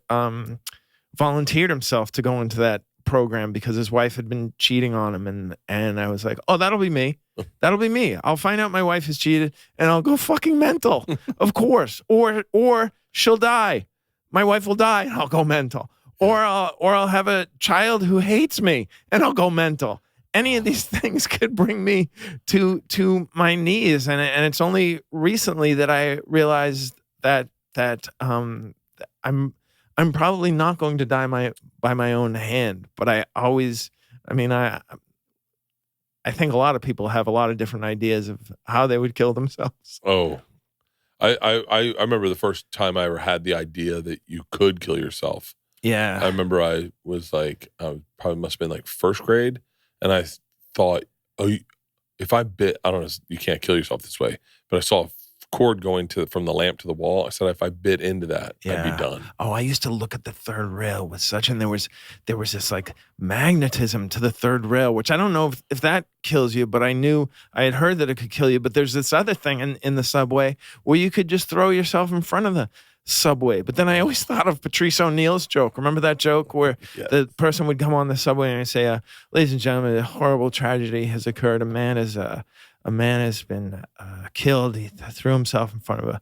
volunteered himself to go into that program because his wife had been cheating on him, and I was like, oh, that'll be me. That'll be me. I'll find out my wife has cheated and I'll go fucking mental, of course. Or she'll die. My wife will die and I'll go mental. Or I'll have a child who hates me and I'll go mental. Any of these things could bring me to my knees, and it's only recently that I realized that I'm probably not going to die by my own hand. But I think a lot of people have a lot of different ideas of how they would kill themselves. Oh, I remember the first time I ever had the idea that you could kill yourself. Yeah. I remember I was like, I probably must have been like first grade. And I thought, if I bit, I don't know, you can't kill yourself this way, but I saw a cord going from the lamp to the wall. I said, if I bit into that, I'd be done. Oh, I used to look at the third rail with such, and there was this like magnetism to the third rail, which I don't know if that kills you, but I had heard that it could kill you. But there's this other thing in the subway where you could just throw yourself in front of the subway. But then I always thought of Patrice O'Neal's joke. Remember that joke where the person would come on the subway and say, ladies and gentlemen, a horrible tragedy has occurred. A man has been killed. He threw himself in front of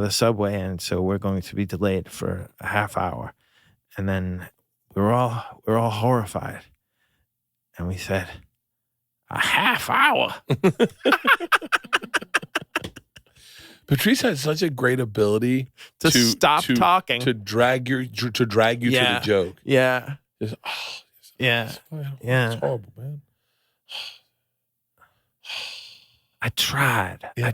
the subway, and so we're going to be delayed for a half hour. And then we're all horrified, and we said, a half hour. Patrice had such a great ability to stop talking, to drag you to the joke. Yeah. Just, yeah. It's horrible, man. I tried. I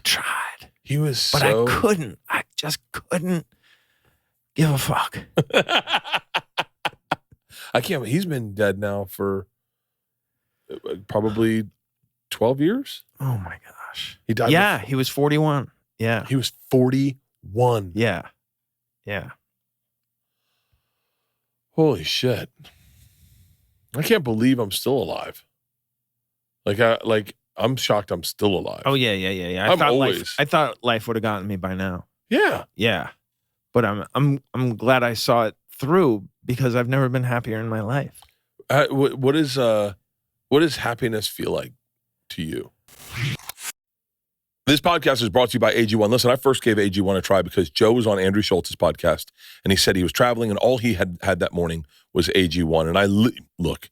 tried. He was but I couldn't. I just couldn't give a fuck. I can't. He's been dead now for probably 12 years. Oh my gosh. He died. Yeah, he was 41. Yeah. He was 41. Yeah. Yeah. Holy shit. I can't believe I'm still alive. I'm shocked I'm still alive. Oh yeah. I thought life would have gotten me by now. Yeah. Yeah. But I'm glad I saw it through because I've never been happier in my life. What does happiness feel like to you? This podcast is brought to you by AG1. Listen, I first gave AG1 a try because Joe was on Andrew Schultz's podcast, and he said he was traveling, and all he had that morning was AG1. And look,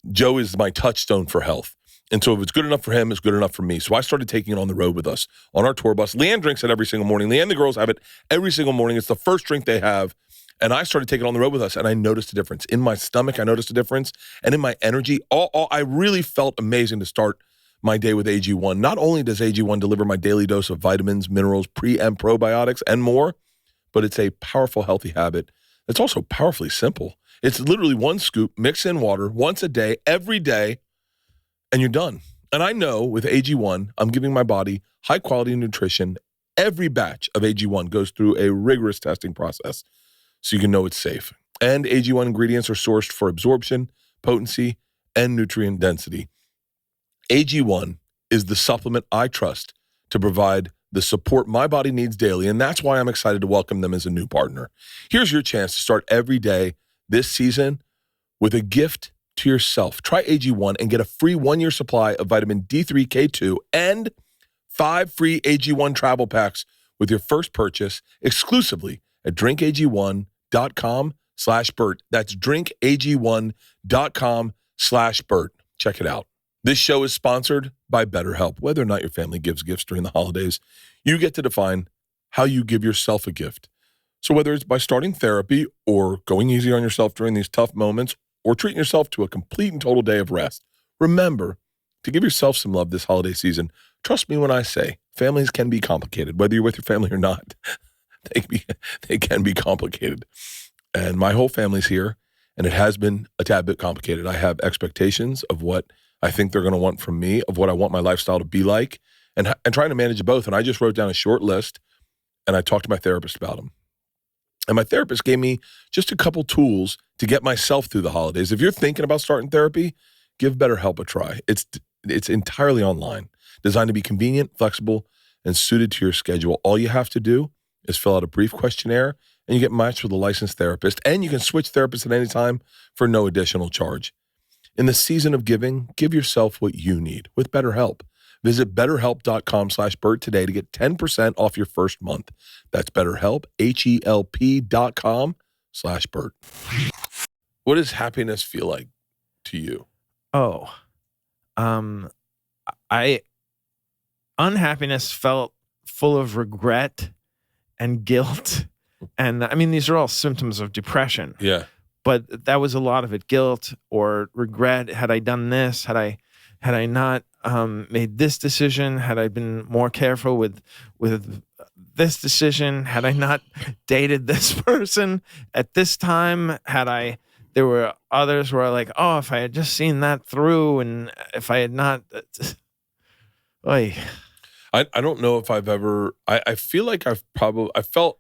Joe is my touchstone for health. And so if it's good enough for him, it's good enough for me. So I started taking it on the road with us on our tour bus. Leanne drinks it every single morning. Leanne and the girls have it every single morning. It's the first drink they have. And I started taking it on the road with us, and I noticed a difference. In my stomach, I noticed a difference. And in my energy, I really felt amazing to start my day with AG1. Not only does AG1 deliver my daily dose of vitamins, minerals, pre- and probiotics, and more, but it's a powerful, healthy habit. It's also powerfully simple. It's literally one scoop, mix in water once a day, every day, and you're done. And I know with AG1, I'm giving my body high-quality nutrition. Every batch of AG1 goes through a rigorous testing process so you can know it's safe. And AG1 ingredients are sourced for absorption, potency, and nutrient density. AG1 is the supplement I trust to provide the support my body needs daily, and that's why I'm excited to welcome them as a new partner. Here's your chance to start every day this season with a gift to yourself. Try AG1 and get a free 1-year supply of vitamin D3K2 and 5 free AG1 travel packs with your first purchase exclusively at drinkag1.com/Bert. That's drinkag1.com/Bert. Check it out. This show is sponsored by BetterHelp. Whether or not your family gives gifts during the holidays, you get to define how you give yourself a gift. So whether it's by starting therapy or going easy on yourself during these tough moments or treating yourself to a complete and total day of rest, remember to give yourself some love this holiday season. Trust me when I say families can be complicated, whether you're with your family or not. They can be complicated. And my whole family's here, and it has been a tad bit complicated. I have expectations of what I think they're going to want from me, of what I want my lifestyle to be like, and trying to manage both. And I just wrote down a short list, and I talked to my therapist about them. And my therapist gave me just a couple tools to get myself through the holidays. If you're thinking about starting therapy, give BetterHelp a try. It's entirely online, designed to be convenient, flexible, and suited to your schedule. All you have to do is fill out a brief questionnaire, and you get matched with a licensed therapist, and you can switch therapists at any time for no additional charge. In the season of giving, give yourself what you need with BetterHelp. Visit betterhelp.com/Bert today to get 10% off your first month. That's BetterHelp, HELP.com/Bert. What does happiness feel like to you? Unhappiness felt full of regret and guilt. And I mean, these are all symptoms of depression. Yeah. But that was a lot of it. Guilt or regret. Had I done this? Had I not made this decision? Had I been more careful with this decision? Had I not dated this person at this time? There were others where like, oh, if I had just seen that through, and if I had not, I don't know if I've ever. I feel like I felt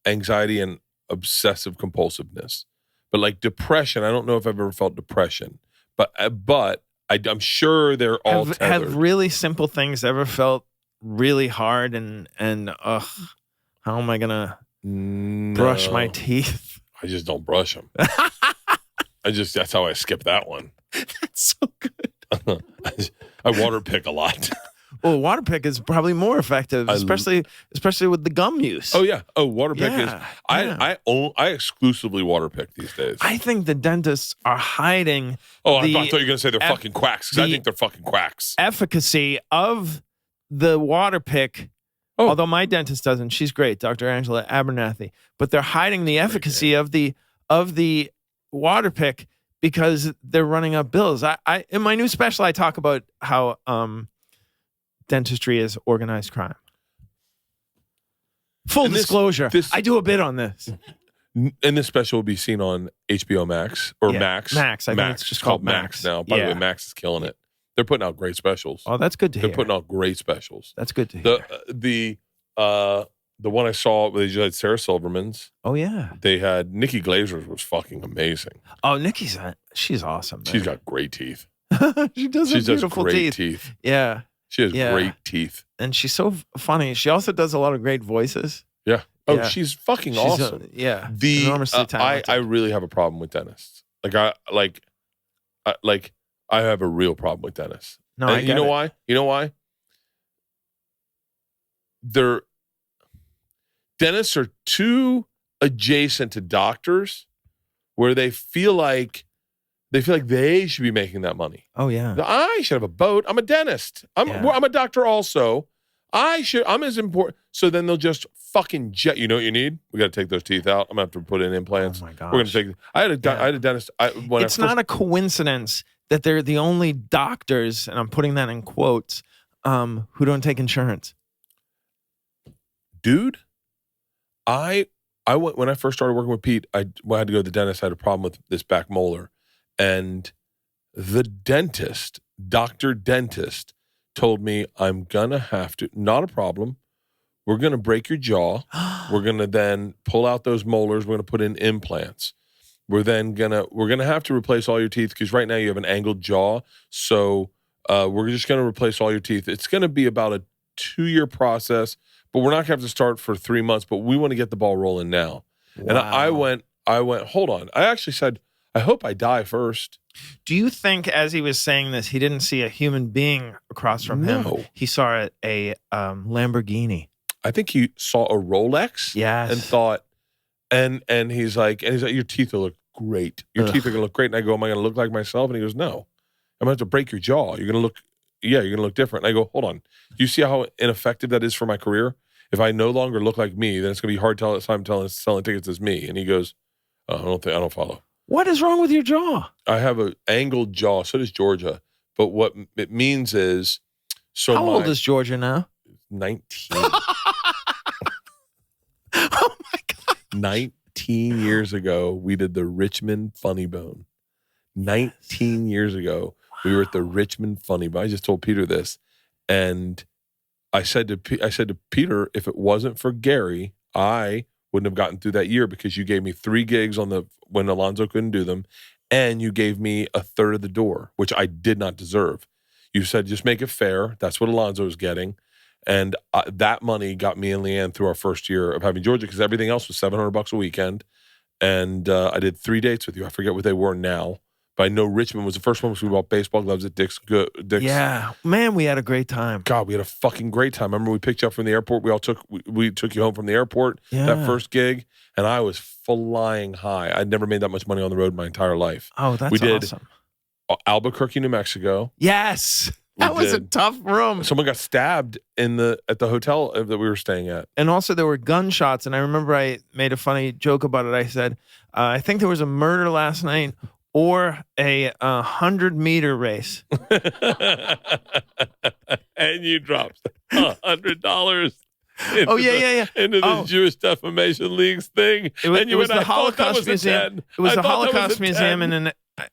anxiety and obsessive compulsiveness. But like depression, I don't know if I've ever felt depression. But I'm sure they're all tethered. Have really simple things ever felt really hard and how am I gonna brush my teeth? I just don't brush them. That's how I skip that one. That's so good. I water pick a lot. Well, water pick is probably more effective, especially with the gum use. Oh yeah. Oh, water pick is. I exclusively water pick these days. I think the dentists are hiding. Oh, I thought you were going to say they're fucking quacks. Because I think they're fucking quacks. Efficacy of the water pick. Oh. Although my dentist doesn't. She's great, Dr. Angela Abernathy. But they're hiding the efficacy of the water pick because they're running up bills. I in my new special I talk about how dentistry is organized crime. Full disclosure, I do a bit on this. And this special will be seen on HBO Max or Max. Max. I think it's just called Max now. By the way, Max is killing it. They're putting out great specials. Oh, that's good to hear. They're putting out great specials. That's good to hear. The one I saw, they just had Sarah Silverman's. Oh, yeah. They had Nikki Glazer's was fucking amazing. Oh, she's awesome, man. She's got great teeth. She does have beautiful great teeth. Yeah. She has great teeth. And she's so funny. She also does a lot of great voices. Yeah. Oh, yeah. She's fucking awesome. Enormously talented. I really have a problem with dentists. I have a real problem with dentists. No, I get you know it. why? You know why? Dentists are too adjacent to doctors where they feel like they should be making that money. Oh yeah. I should have a boat. I'm a dentist. I'm a doctor also. I'm as important. So then they'll just fucking you know what you need? We got to take those teeth out. I'm going to have to put in implants. Oh my gosh. We're going to take. I had a dentist. It's not a coincidence that they're the only doctors, and I'm putting that in quotes, who don't take insurance. Dude, I went when I first started working with Pete. I had to go to the dentist. I had a problem with this back molar, and the dentist, Dr. Dentist, told me I'm gonna have to. Not a problem. We're gonna break your jaw. We're gonna then pull out those molars. We're gonna put in implants. we're gonna have to replace all your teeth because right now you have an angled jaw. So we're just gonna replace all your teeth. It's gonna be about a 2-year process, but we're not gonna have to start for 3 months. But we want to get the ball rolling now. Wow. And I went. Hold on. I actually said, I hope I die first. Do you think, as he was saying this, he didn't see a human being across from him? He saw a Lamborghini. I think he saw a Rolex. Yes. And thought, and he's like, your teeth will look great. Your teeth are gonna look great. And I go, am I gonna look like myself? And he goes, no. I'm gonna have to break your jaw. You're gonna look different. And I go, hold on. Do you see how ineffective that is for my career? If I no longer look like me, then it's gonna be hard to selling tickets as me. And he goes, oh, I don't follow. What is wrong with your jaw? I have an angled jaw. So does Georgia. But what it means is, how old is Georgia now? 19. Oh my God. 19 years ago, we did the Richmond Funny Bone. 19 years ago, we were at the Richmond Funny Bone. I just told Peter this. And I said to Peter, if it wasn't for Gary, I wouldn't have gotten through that year because you gave me 3 gigs when Alonzo couldn't do them, and you gave me a third of the door, which I did not deserve. You said, just make it fair. That's what Alonzo was getting. And that money got me and Leanne through our first year of having Georgia because everything else was $700 a weekend. And I did 3 dates with you. I forget what they were now. But I know Richmond was the first one because we bought baseball gloves at Dick's. Yeah. Man, we had a great time. God, we had a fucking great time. Remember we picked you up from the airport? We took you home from the airport, that first gig, and I was flying high. I'd never made that much money on the road my entire life. Oh, that's awesome. Albuquerque, New Mexico. Yes. That was a tough room. Someone got stabbed at the hotel that we were staying at. And also there were gunshots, and I remember I made a funny joke about it. I said, I think there was a murder last night or a 100-meter race. And you dropped $100 into the Jewish Defamation League's thing. It was the Holocaust Museum. It was the Holocaust Museum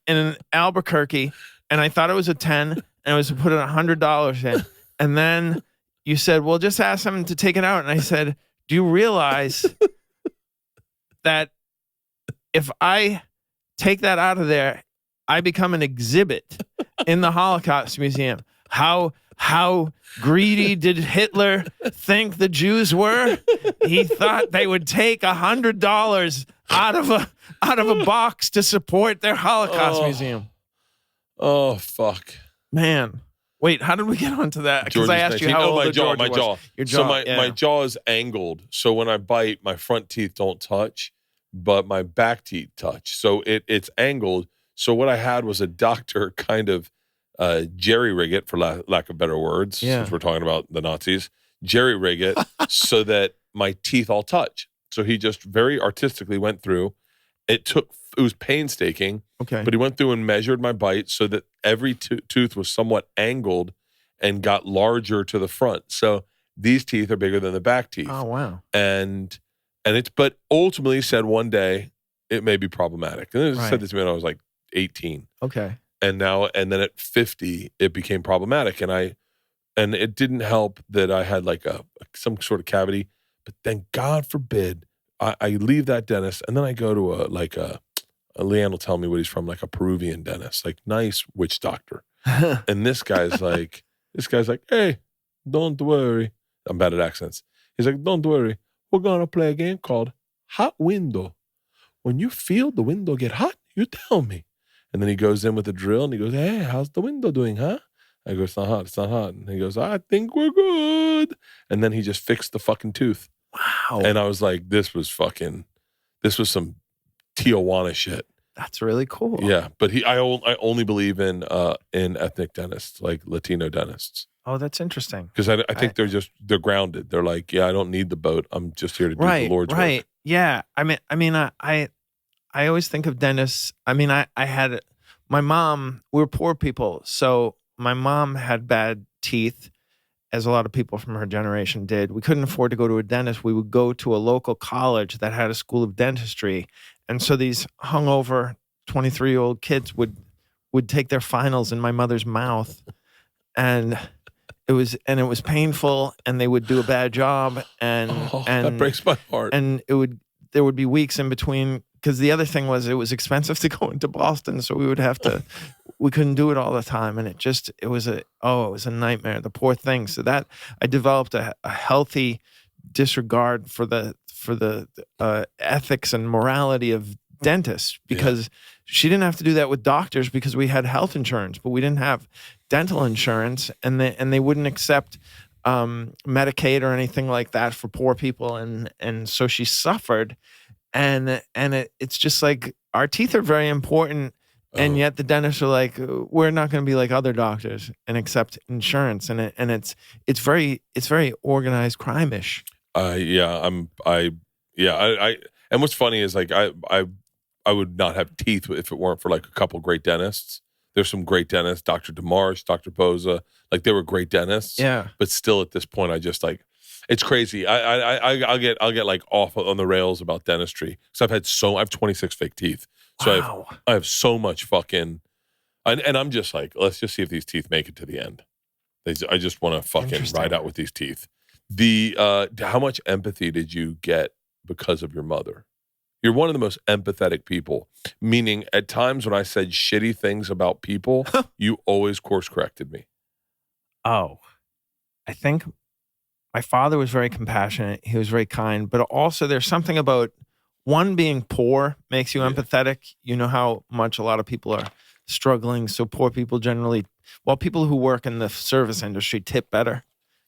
in Albuquerque, and I thought it was a 10, and I was to put $100 in. And then you said, well, just ask them to take it out. And I said, do you realize that if I take that out of there, I become an exhibit in the Holocaust Museum? How greedy did Hitler think the Jews were? He thought they would take $100 out of a box to support their Holocaust Museum. Oh, fuck. Man. Wait, how did we get onto that? Because I asked you how old my jaw. Your jaw. So my jaw is angled. So when I bite, my front teeth don't touch, but my back teeth touch. So it's angled. So what I had was a doctor kind of jerry-rig it, for lack of better words, since we're talking about the Nazis, jerry-rig it so that my teeth all touch. So he just very artistically went through. It was painstaking, but he went through and measured my bite so that every tooth was somewhat angled and got larger to the front. So these teeth are bigger than the back teeth. Oh, wow. But ultimately said one day it may be problematic. And he said this to me when I was like 18. Okay. And then at 50, it became problematic. And it didn't help that I had like some sort of cavity, but then God forbid I leave that dentist and then I go to Leanne will tell me what he's from, like a Peruvian dentist, like nice witch doctor. And this guy's like, hey, don't worry. I'm bad at accents. He's like, don't worry. We're going to play a game called Hot Window. When you feel the window get hot, you tell me. And then he goes in with a drill and he goes, hey, how's the window doing, huh? I go, it's not hot. And he goes, I think we're good. And then he just fixed the fucking tooth. Wow. And I was like, this was some Tijuana shit. That's really cool. Yeah. But I only believe in ethnic dentists, like Latino dentists. Oh, that's interesting. Because I think they're grounded. They're like, yeah, I don't need the boat. I'm just here to do the Lord's work. Yeah. I always think of dentists. I mean, I had my mom, we were poor people. So my mom had bad teeth, as a lot of people from her generation did. We couldn't afford to go to a dentist. We would go to a local college that had a school of dentistry. And so these hungover 23-year-old kids would take their finals in my mother's mouth. And it was painful, and they would do a bad job. And that breaks my heart. And there would be weeks in between because the other thing was it was expensive to go into Boston, so we would have to. We couldn't do it all the time, and it was a nightmare. The poor thing. So that I developed a healthy disregard for the ethics and morality of dentists, because she didn't have to do that with doctors because we had health insurance, but we didn't have dental insurance, and they wouldn't accept Medicaid or anything like that for poor people, and so she suffered, and it's just like our teeth are very important. And yet the dentists are like, we're not going to be like other doctors and accept insurance, and it's very organized crime-ish. And what's funny is like I would not have teeth if it weren't for like a couple great dentists. There's some great dentists, Dr. DeMarsh, Dr. Boza, like they were great dentists. Yeah. But still at this point, I just like, it's crazy. I'll get like off on the rails about dentistry because I have 26 fake teeth. So wow. I have so much fucking, and I'm just like, let's just see if these teeth make it to the end. I just want to fucking ride out with these teeth. How much empathy did you get because of your mother? You're one of the most empathetic people, meaning at times when I said shitty things about people, you always course corrected me. Oh, I think my father was very compassionate. He was very kind, but also there's something about one, being poor makes you empathetic. You know how much a lot of people are struggling. So poor people generally, people who work in the service industry tip better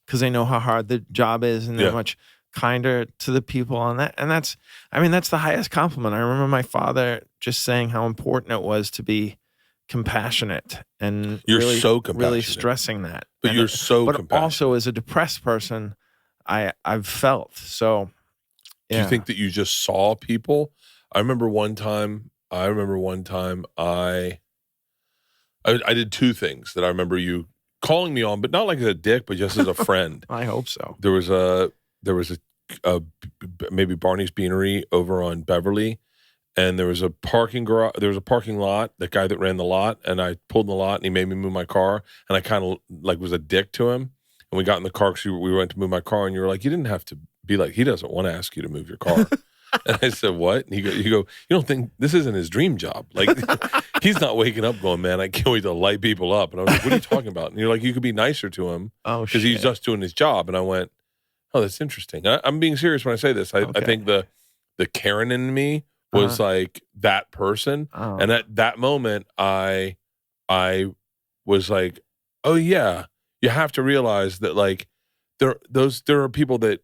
because they know how hard the job is, and they're much kinder to the people on that. And that's the highest compliment. I remember my father just saying how important it was to be compassionate, and you're so compassionate, really stressing that. But you're so compassionate. But also as a depressed person, I've felt so. Do you think that you just saw people? I remember one time I did two things that I remember you calling me on, but not like as a dick, but just as a friend. I hope so. There was a maybe Barney's Beanery over on Beverly, and there was a parking garage. There was a parking lot. The guy that ran the lot, and I pulled in the lot, and he made me move my car, and I kind of like was a dick to him. And we got in the car because we went to move my car, and you were like, you didn't have to be like, he doesn't want to ask you to move your car. And I said, what? And you go, you don't think this isn't his dream job? Like, he's not waking up going, man, I can't wait to light people up. And I was like, what are you talking about? And you're like, you could be nicer to him because he's just doing his job. And I went, oh, that's interesting. I'm being serious when I say this. I think the Karen in me was like that person. And at that moment, I was like, oh yeah, you have to realize that like there are people that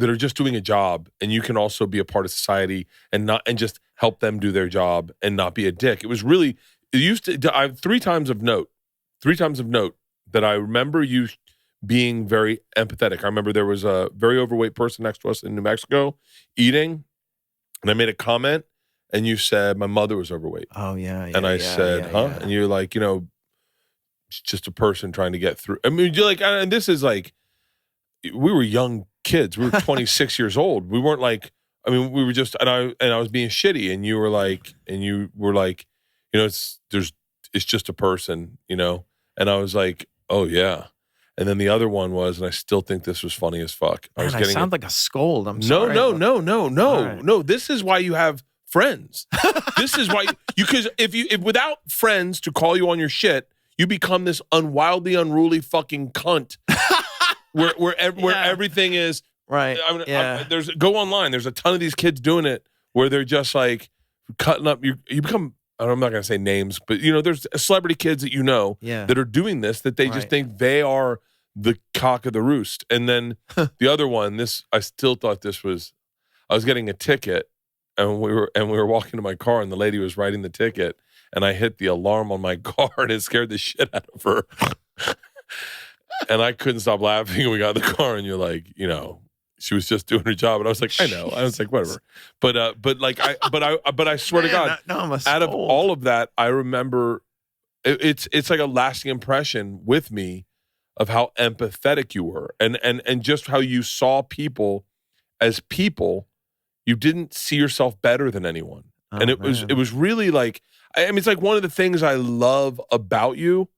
are just doing a job, and you can also be a part of society and just help them do their job and not be a dick. I have three times of note that I remember you being very empathetic. I remember there was a very overweight person next to us in New Mexico eating, and I made a comment, and you said my mother was overweight. Oh yeah. And I said, huh? Yeah. And you're like, it's just a person trying to get through. I mean, you're like, and this is like, we were young kids. We were 26 years old. We weren't like, I mean, we were just, and I was being shitty, and you were like, it's just a person, And I was like, oh yeah. And then the other one was, and I still think this was funny as fuck. I sound like a scold. I'm sorry. No. This is why you have friends. This is why because if without friends to call you on your shit, you become this unwildly unruly fucking cunt. where everything is right. Go online. There's a ton of these kids doing it where they're just like cutting up. You become. I'm not going to say names, but there's celebrity kids that that are doing this, that they just think they are the cock of the roost. And then the other one, I still thought this was. I was getting a ticket, and we were walking to my car, and the lady was writing the ticket, and I hit the alarm on my car, and it scared the shit out of her. And I couldn't stop laughing. And we got in the car, and you're like, she was just doing her job. And I was like, I know. I was like, whatever. But I swear to God, out of all of that, I remember it's like a lasting impression with me of how empathetic you were, and just how you saw people as people. You didn't see yourself better than anyone, and it was really like, I mean, it's like one of the things I love about you.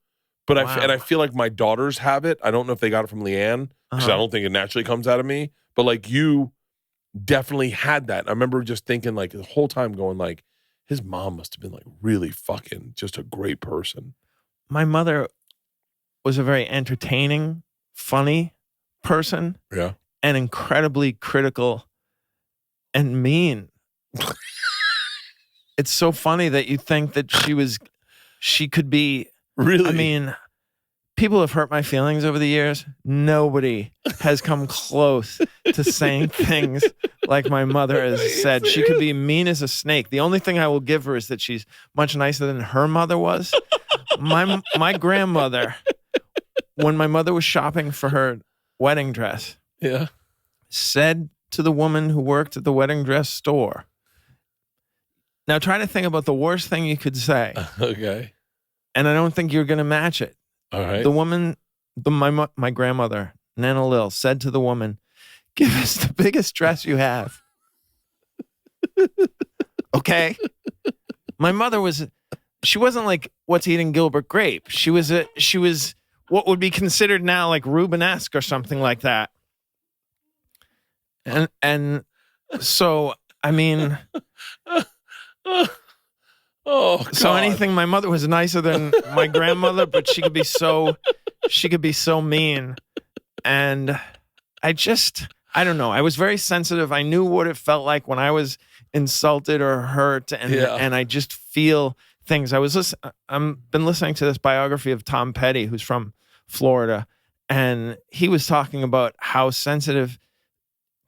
But I feel like my daughters have it. I don't know if they got it from Leanne, because I don't think it naturally comes out of me. But like you definitely had that. I remember just thinking like the whole time going like, his mom must have been like really fucking just a great person. My mother was a very entertaining, funny person. Yeah. And incredibly critical and mean. It's so funny that you think that she could be. Really? I mean, people have hurt my feelings over the years. Nobody has come close to saying things like my mother has said. She could be mean as a snake. The only thing I will give her is that she's much nicer than her mother was. My grandmother, when my mother was shopping for her wedding dress, said to the woman who worked at the wedding dress store, now try to think about the worst thing you could say. Okay. And I don't think you're going to match it. All right. The woman, my grandmother, Nana Lil, said to the woman, give us the biggest dress you have. Okay? My mother she wasn't like, what's eating Gilbert Grape? She was what would be considered now like Rubenesque or something like that. And so, I mean... Oh, God. So anything, my mother was nicer than my grandmother, but she could be so mean. And I don't know. I was very sensitive. I knew what it felt like when I was insulted or hurt. And I just feel things. I've been listening to this biography of Tom Petty, who's from Florida. And he was talking about how sensitive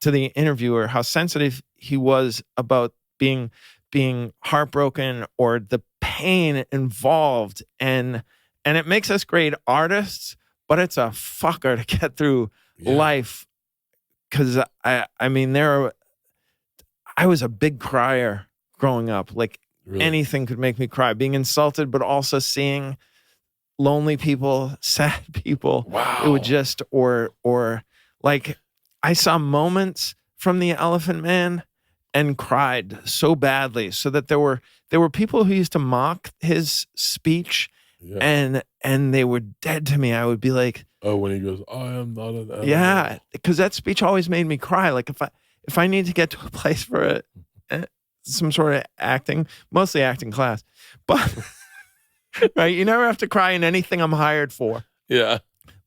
to the interviewer, how sensitive he was about being heartbroken or the pain involved. And it makes us great artists, but it's a fucker to get through life. Cause I mean, I was a big crier growing up. Like anything could make me cry, being insulted, but also seeing lonely people, sad people. Wow. It would just, or like I saw moments from The Elephant Man and cried so badly, so that there were people who used to mock his speech, and they were dead to me. I would be like, oh, when he goes, I am not an elephant. Yeah, because that speech always made me cry. Like if I need to get to a place for some sort of acting, mostly acting class, but right, you never have to cry in anything I'm hired for. Yeah,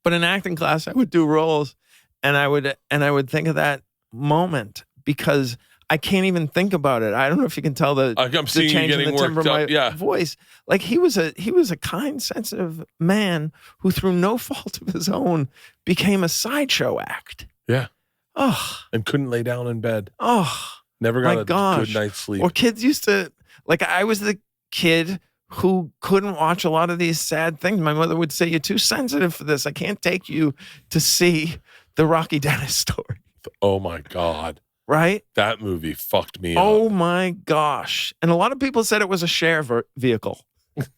but in acting class, I would do roles, and I would think of that moment because I can't even think about it. I don't know if you can tell the change in the timbre of my voice. Like he was a kind, sensitive man who, through no fault of his own, became a sideshow act. Yeah. Oh. And couldn't lay down in bed. Oh. Never got a good night's sleep. Or kids used to, like, I was the kid who couldn't watch a lot of these sad things. My mother would say, "You're too sensitive for this. I can't take you to see the Rocky Dennis story." Oh my God. Right? That movie fucked me up. Oh my gosh. And a lot of people said it was a share vehicle. I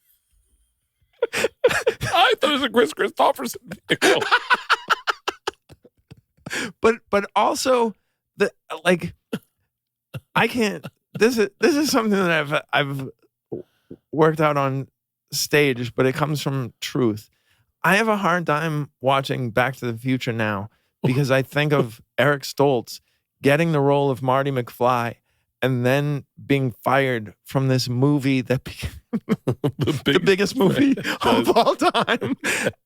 thought it was a Chris Christopherson vehicle. But also I can't, this is something that I've worked out on stage, but it comes from truth. I have a hard time watching Back to the Future now because I think of Eric Stoltz getting the role of Marty McFly and then being fired from this movie that became the biggest movie of all time.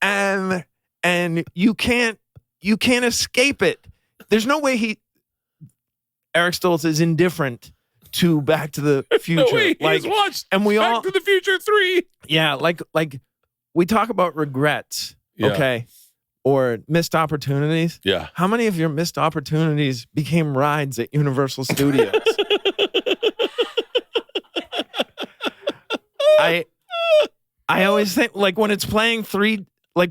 And you can't escape it. There's no way Eric Stoltz is indifferent to Back to the Future. No way, he's watched and we Back to the Future 3. Yeah, like we talk about regrets, okay? Or missed opportunities. Yeah. How many of your missed opportunities became rides at Universal Studios? I always think, like, when it's playing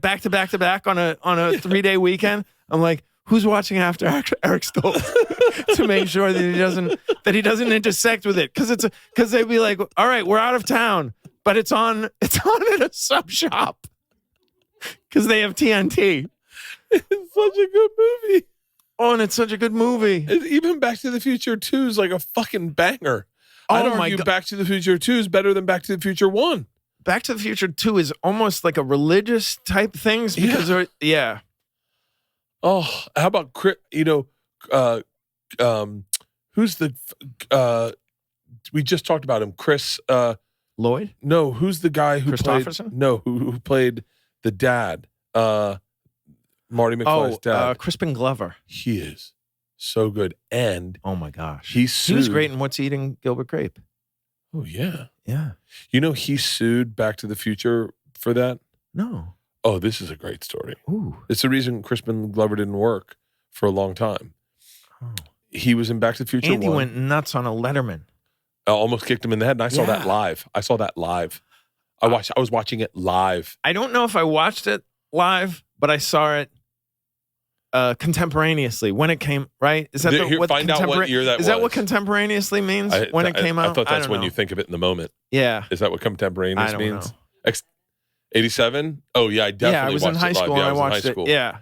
back to back to back on a 3-day weekend, I'm like, who's watching after Eric Stoltz to make sure that he doesn't intersect with it? Because they'd be like, all right, we're out of town, but it's on at a sub shop. Because they have TNT. It's such a good movie. Oh, and it's such a good movie. Even Back to the Future 2 is like a fucking banger. I'd argue Back to the Future 2 is better than Back to the Future 1. Back to the Future 2 is almost like a religious type things because Oh, how about Who's the? We just talked about him. Chris Lloyd? No, who's the guy who played? Christopherson? No, who played the dad? Marty McFly's dad. Crispin Glover. He is so good, and oh my gosh, he was great in What's Eating Gilbert Grape. Oh yeah, yeah. You know, he sued Back to the Future for that. No. Oh, this is a great story. Ooh. It's the reason Crispin Glover didn't work for a long time. Oh. He was in Back to the Future. Andy went nuts on a Letterman. I almost kicked him in the head, and I saw that live. I was watching it live. I don't know if I watched it live, but I saw it contemporaneously when it came. Right? Is that find out what year that was? Is that what contemporaneously means when it came out? I thought that's when you think of it in the moment. Yeah. Is that what contemporaneous means? Know. 87? Oh yeah, I definitely. Yeah, I was in high school. I watched it. Yeah.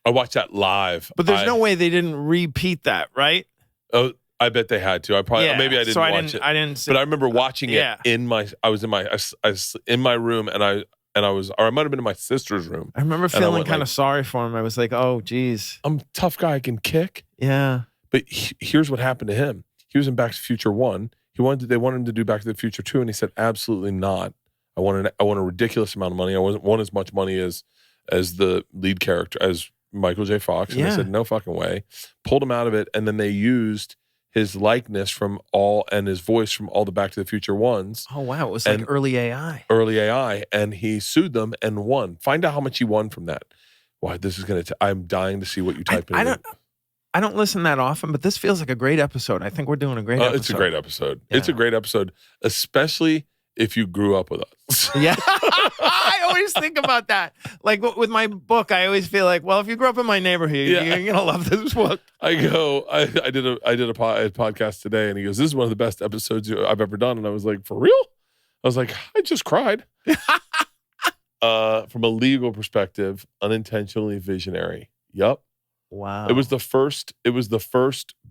I watched that live. But there's no way they didn't repeat that, right? Oh, I bet they had to. Maybe I didn't watch it. I didn't see. But I remember watching it I was in my room, and I might have been in my sister's room. I remember feeling kind of sorry for him. I was like, oh geez, I'm a tough guy, I can kick. Yeah. But here's what happened to him. He was in Back to the Future 1. They wanted him to do Back to the Future 2, and he said, absolutely not. I want a ridiculous amount of money. I want as much money as the lead character, as Michael J. Fox. And they said, no fucking way. Pulled him out of it, and then they used his likeness and his voice from all the Back to the Future ones. Oh, wow. It was like early AI. Early AI. And he sued them and won. Find out how much he won from that. Why, this is going to... I'm dying to see what you type in. I don't listen that often, but this feels like a great episode. I think we're doing a great episode. It's a great episode. Yeah. It's a great episode, especially if you grew up with us. Yeah. I always think about that. Like with my book, I always feel like, well, if you grew up in my neighborhood, you're going to love this book. I did a podcast today, and he goes, this is one of the best episodes I've ever done. And I was like, for real? I was like, I just cried. From a legal perspective, unintentionally visionary. Yep. Wow. It was the first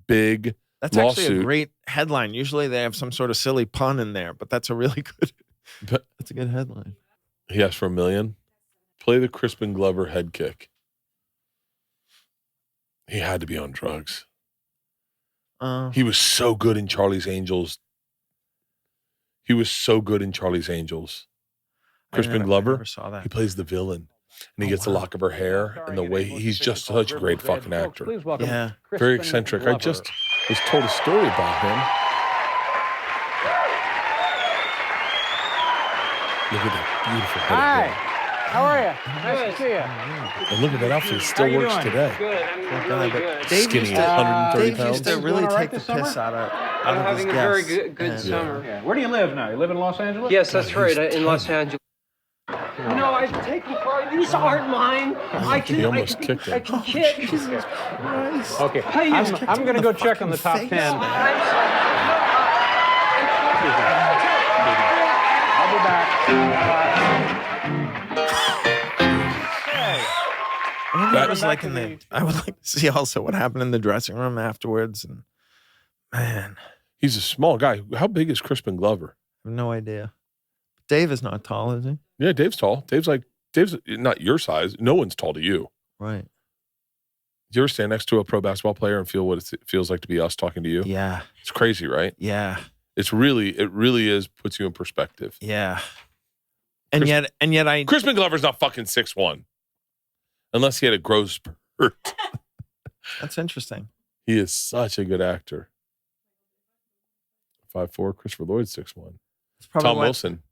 big That's lawsuit. Actually a great headline. Usually they have some sort of silly pun in there, but that's a really good, that's a good headline. He asked for $1 million. Play the Crispin Glover head kick. He had to be on drugs. He was so good in Charlie's Angels. Crispin Glover, I never saw that. he plays the villain. And he gets a lock of her hair, and the way he's just such a great fucking actor. Yeah. Very eccentric. I just was told a story about him. Look at that beautiful head. Hi. How are you? Nice to see you. And look at that outfit. It still works today. Good. I'm really good. Skinny, 130 Dave pounds. used to really take the piss out of I'm his having a guests. very good summer. Yeah. Where do you live now? You live in Los Angeles? Yes, that's right. In Los Angeles. No, I've taken part. These aren't mine. He almost kicked him. I can kick. Okay. I'm going to go check on the top 10. I'll be back. I was like I would like to see also what happened in the dressing room afterwards. And man, He's a small guy. How big is Crispin Glover? I have no idea. Dave is not tall, is he? Yeah, Dave's tall. Dave's not your size. No one's tall to you. Right. Do you ever stand next to a pro basketball player and feel what it feels like to be us talking to you? Yeah. It's crazy, right? Yeah. It really is, puts you in perspective. Yeah. And yet Crispin Glover's not fucking 6'1", unless he had a growth spurt. That's interesting. He is such a good actor. 5'4", Christopher Lloyd's 6'1". Tom Wilson.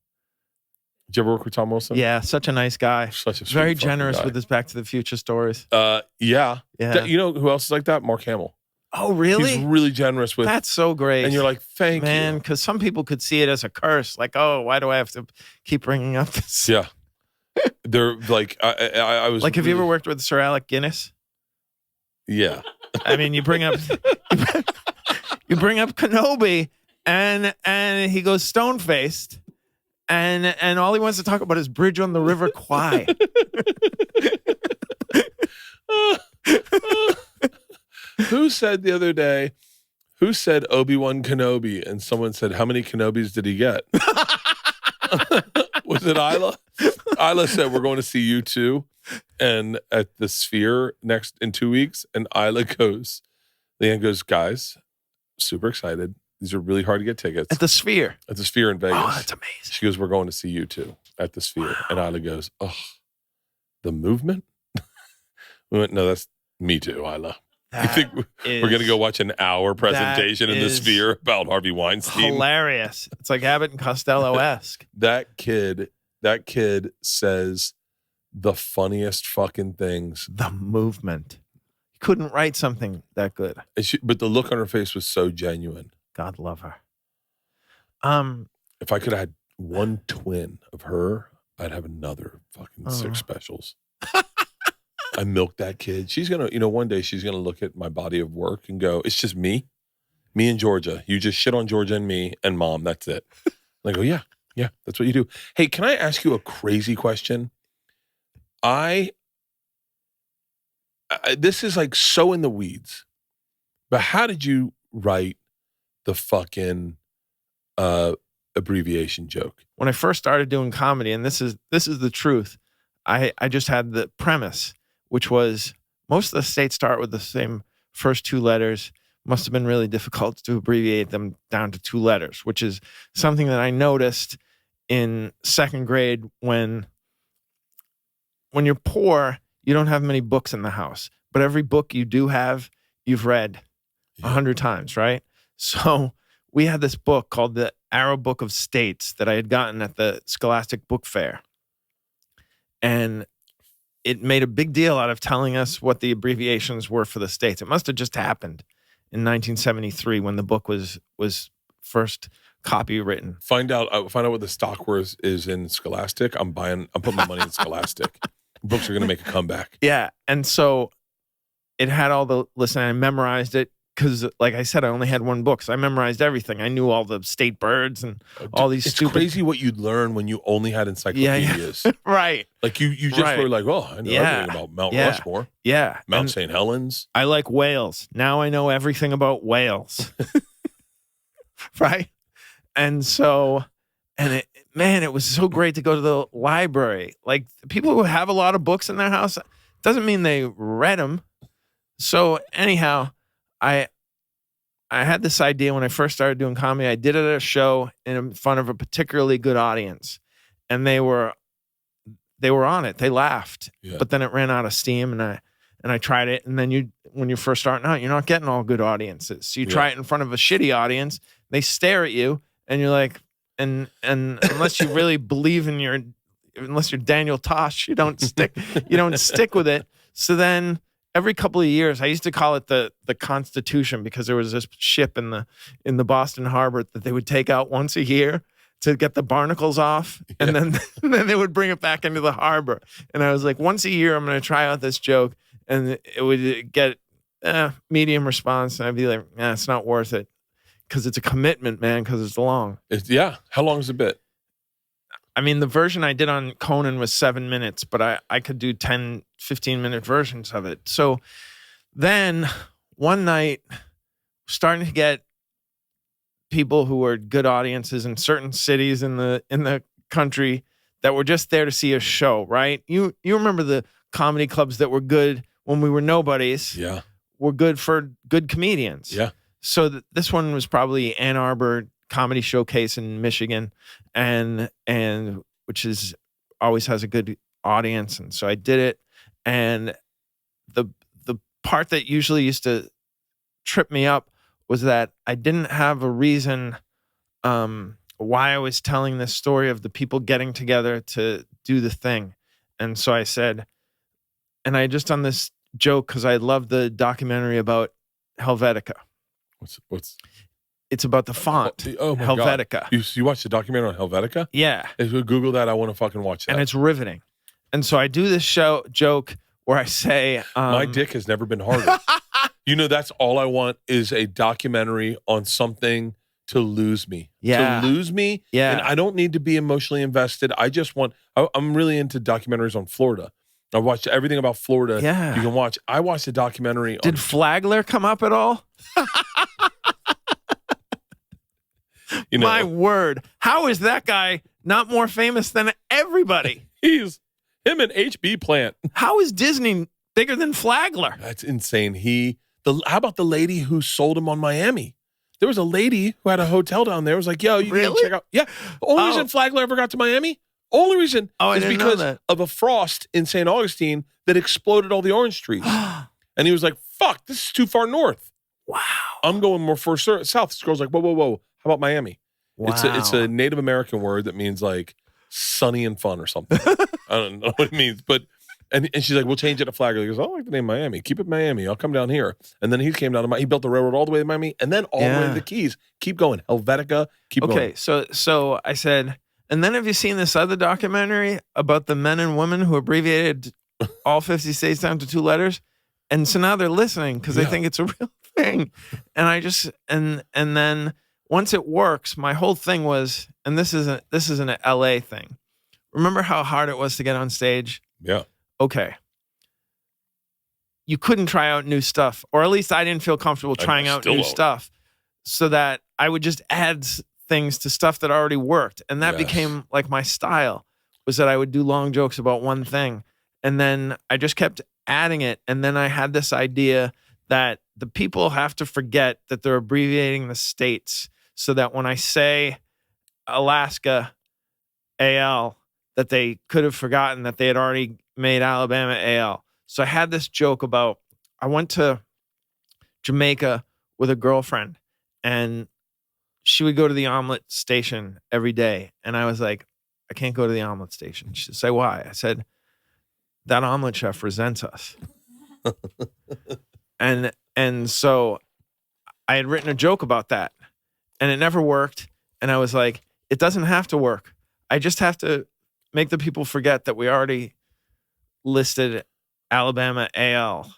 Did you ever work with Tom Wilson? Yeah, such a nice guy. Such a very sweet generous guy. with his Back to the Future stories. Yeah. Yeah. You know who else is like that? Mark Hamill. Oh, really? He's really generous with. That's so great. And you're like, thank you. Man, because some people could see it as a curse. Like, oh, why do I have to keep bringing up this? Yeah. They're like, I was like, have you ever worked with Sir Alec Guinness? Yeah. I mean, you bring up Kenobi, and he goes stone faced, and all he wants to talk about is Bridge on the River Kwai. Who said the other day? Who said Obi-Wan Kenobi? And someone said, how many Kenobis did he get? Was it Isla? Isla said, we're going to see you too, and at the Sphere in 2 weeks. And Isla goes, Leanne goes, guys, super excited. These are really hard to get tickets. At the Sphere. At the Sphere in Vegas. Oh, that's amazing. She goes, we're going to see you too at the Sphere. Wow. And Isla goes, oh, the movement? We went, no, that's me too, Isla. You think we're going to go watch an hour presentation in the Sphere about Harvey Weinstein? Hilarious. It's like Abbott and Costello-esque. That kid says the funniest fucking things. The movement. You couldn't write something that good. But the look on her face was so genuine. God love her. If I could have had one twin of her, I'd have another fucking 6 specials. I milked that kid. She's going to, one day she's going to look at my body of work and go, it's just me and Georgia. You just shit on Georgia and me and mom. That's it. And I go, yeah, that's what you do. Hey, can I ask you a crazy question? This is like so in the weeds, but how did you write the fucking abbreviation joke? When I first started doing comedy, and this is the truth, I just had the premise, which was most of the states start with the same first 2 letters. Must have been really difficult to abbreviate them down to 2 letters, which is something that I noticed in 2nd grade when you're poor, you don't have many books in the house, but every book you do have, you've read 100 times, right? So we had this book called the Arrow Book of States that I had gotten at the Scholastic Book Fair. And it made a big deal out of telling us what the abbreviations were for the states. It must have just happened in 1973 when the book was first copywritten. Find out what the stock worth is in Scholastic. I'm putting my money in Scholastic. Books are going to make a comeback. Yeah. And so it had all the, listen, I memorized it because, like I said, I only had 1 book. So I memorized everything. I knew all the state birds and all these it's stupid... It's crazy what you'd learn when you only had encyclopedias. Yeah. Right. Like you just were like, oh, I know everything about Mount Rushmore. Yeah. Mount St. Helens. I like whales. Now I know everything about whales. Right? And so, it was so great to go to the library. Like, people who have a lot of books in their house, doesn't mean they read them. So anyhow, I had this idea when I first started doing comedy. I did it at a show in front of a particularly good audience, and they were on it. They laughed, but then it ran out of steam, and I tried it. And then when you're first starting out, you're not getting all good audiences. So you try it in front of a shitty audience. They stare at you, and you're like, and unless you really believe in unless you're Daniel Tosh, you don't stick with it. So then every couple of years, I used to call it the Constitution, because there was this ship in the Boston Harbor that they would take out once a year to get the barnacles off, and then they would bring it back into the harbor. And I was like, once a year, I'm going to try out this joke, and it would get medium response, and I'd be like, it's not worth it, because it's a commitment, man, because it's long. How long is a bit? I mean, the version I did on Conan was 7 minutes, but I could do 10, 15-minute versions of it. So then one night, starting to get people who were good audiences in certain cities in the country that were just there to see a show, right? You remember the comedy clubs that were good when we were nobodies? Yeah. Were good for good comedians. Yeah. So this one was probably Ann Arbor Comedy Showcase in Michigan, and which is always has a good audience. And so I did it, and the part that usually used to trip me up was that I didn't have a reason why I was telling this story of the people getting together to do the thing. And so I said, and I just done this joke because I love the documentary about Helvetica. What's It's about the font. Oh my Helvetica. God. You watched the documentary on Helvetica? Yeah. If you Google that, I want to fucking watch that. And it's riveting. And so I do this joke where I say, my dick has never been harder. That's all I want is a documentary on something to lose me. Yeah. To lose me. Yeah. And I don't need to be emotionally invested. I'm really into documentaries on Florida. I watched everything about Florida. Yeah. You can watch. I watched a documentary. Did Flagler come up at all? My word. How is that guy not more famous than everybody? He's him and HB Plant. How is Disney bigger than Flagler? That's insane. How about the lady who sold him on Miami? There was a lady who had a hotel down there. It was like, yo, you can check out. Yeah. The only reason Flagler ever got to Miami, only reason is because of a frost in St. Augustine that exploded all the orange trees. And he was like, fuck, this is too far north. Wow. I'm going more south. This girl's like, whoa. How about Miami? Wow. It's a Native American word that means like sunny and fun or something. I don't know what it means, but and she's like, we'll change it to Flagler. He goes, I like the name Miami. Keep it Miami. I'll come down here. And then he came down to Miami. He built the railroad all the way to Miami and then all the way to the Keys. Keep going. Helvetica. Keep going. Okay, so I said, and then have you seen this other documentary about the men and women who abbreviated all 50 states down to 2 letters? And so now they're listening because they think it's a real thing. And I just and then once it works, my whole thing was, and this is an LA thing. Remember how hard it was to get on stage? Yeah. Okay. You couldn't try out new stuff, or at least I didn't feel comfortable trying out new stuff, so that I would just add things to stuff that already worked. And that became like my style, was that I would do long jokes about one thing. And then I just kept adding it. And then I had this idea that the people have to forget that they're abbreviating the states, so that when I say Alaska, AL, that they could have forgotten that they had already made Alabama, AL. So I had this joke about, I went to Jamaica with a girlfriend and she would go to the omelet station every day. And I was like, I can't go to the omelet station. She'd say, why? I said, that omelet chef resents us. And so I had written a joke about that and it never worked. And I was like, it doesn't have to work. I just have to make the people forget that we already listed Alabama, AL.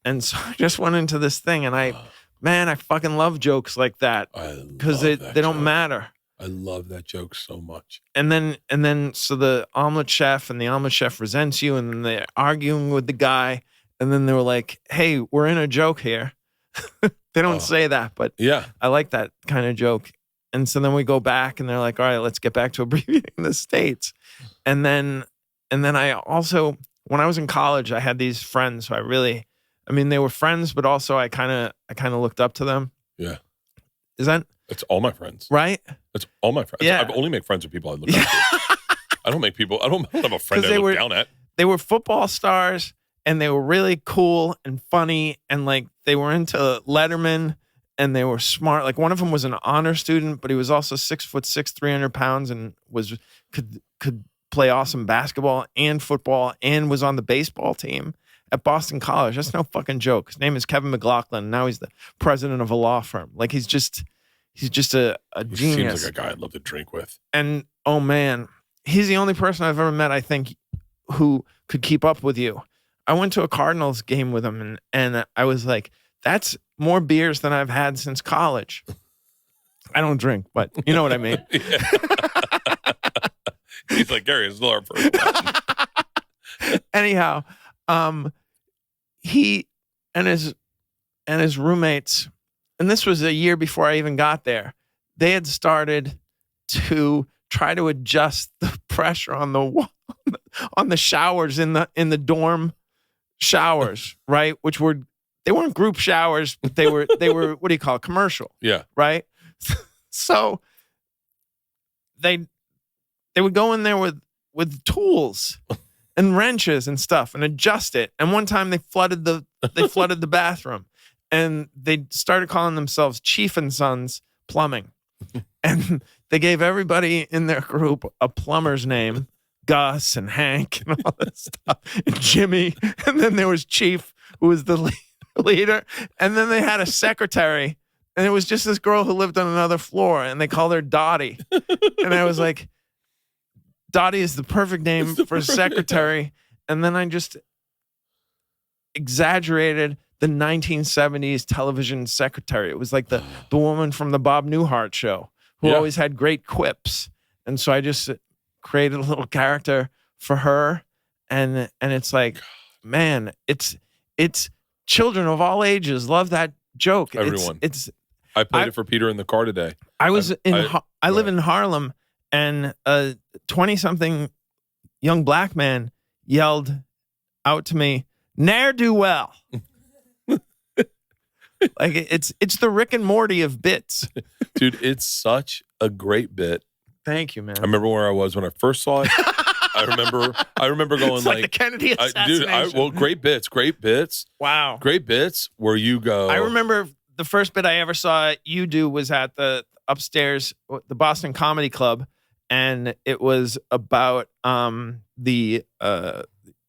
And so I just went into this thing and I fucking love jokes like that because they don't matter. I love that joke so much. And then so the omelet chef and the omelet chef resents you, and then they're arguing with the guy, and then they were like, hey, we're in a joke here. They don't say that, but I like that kind of joke. And so then we go back and they're like, all right, let's get back to abbreviating the states. And then I also, when I was in college, I had these friends who they were friends, but also I kind of looked up to them. Yeah. That's all my friends. Right? That's all my friends. Yeah. I've only make friends with people I look up to. I don't have a friend I look down at. They were football stars and they were really cool and funny, and like they were into Letterman and they were smart. Like one of them was an honor student, but he was also 6'6", 300 pounds, and could play awesome basketball and football, and was on the baseball team at Boston College. That's no fucking joke. His name is Kevin McLaughlin. Now he's the president of a law firm. Like he's just a genius. Seems like a guy I'd love to drink with. And oh man, he's the only person I've ever met, I think, who could keep up with you. I went to a Cardinals game with him, and I was like, that's more beers than I've had since college. I don't drink, but you know what I mean. He's like, Gary, it's our first time. Anyhow, he and his roommates, and this was a year before I even got there, they had started to try to adjust the pressure on the showers in the dorm showers, right? They weren't group showers, but they were what do you call it? Commercial. Yeah. Right? So they would go in there with tools and wrenches and stuff and adjust it. And one time they flooded the bathroom, and they started calling themselves Chief and Sons Plumbing. And they gave everybody in their group a plumber's name, Gus and Hank and all this stuff, and Jimmy. And then there was Chief, who was the leader. And then they had a secretary, and it was just this girl who lived on another floor, and they called her Dottie. And I was like, Dottie is the perfect name for a secretary. And then I just exaggerated the 1970s television secretary. It was like the woman from the Bob Newhart show who always had great quips. And so I just created a little character for her. And it's like, man, it's children of all ages love that joke. Everyone. I played it for Peter in the car today. I live in Harlem, and a 20-something young black man yelled out to me, "Ne'er do well." Like it's the Rick and Morty of bits. Dude, it's such a great bit. Thank you, man. I remember where I was when I first saw it. I remember going it's like the Kennedy assassination. Great bits. Wow. Great bits where you go. I remember the first bit I ever saw you do was at the upstairs, the Boston Comedy Club. And it was about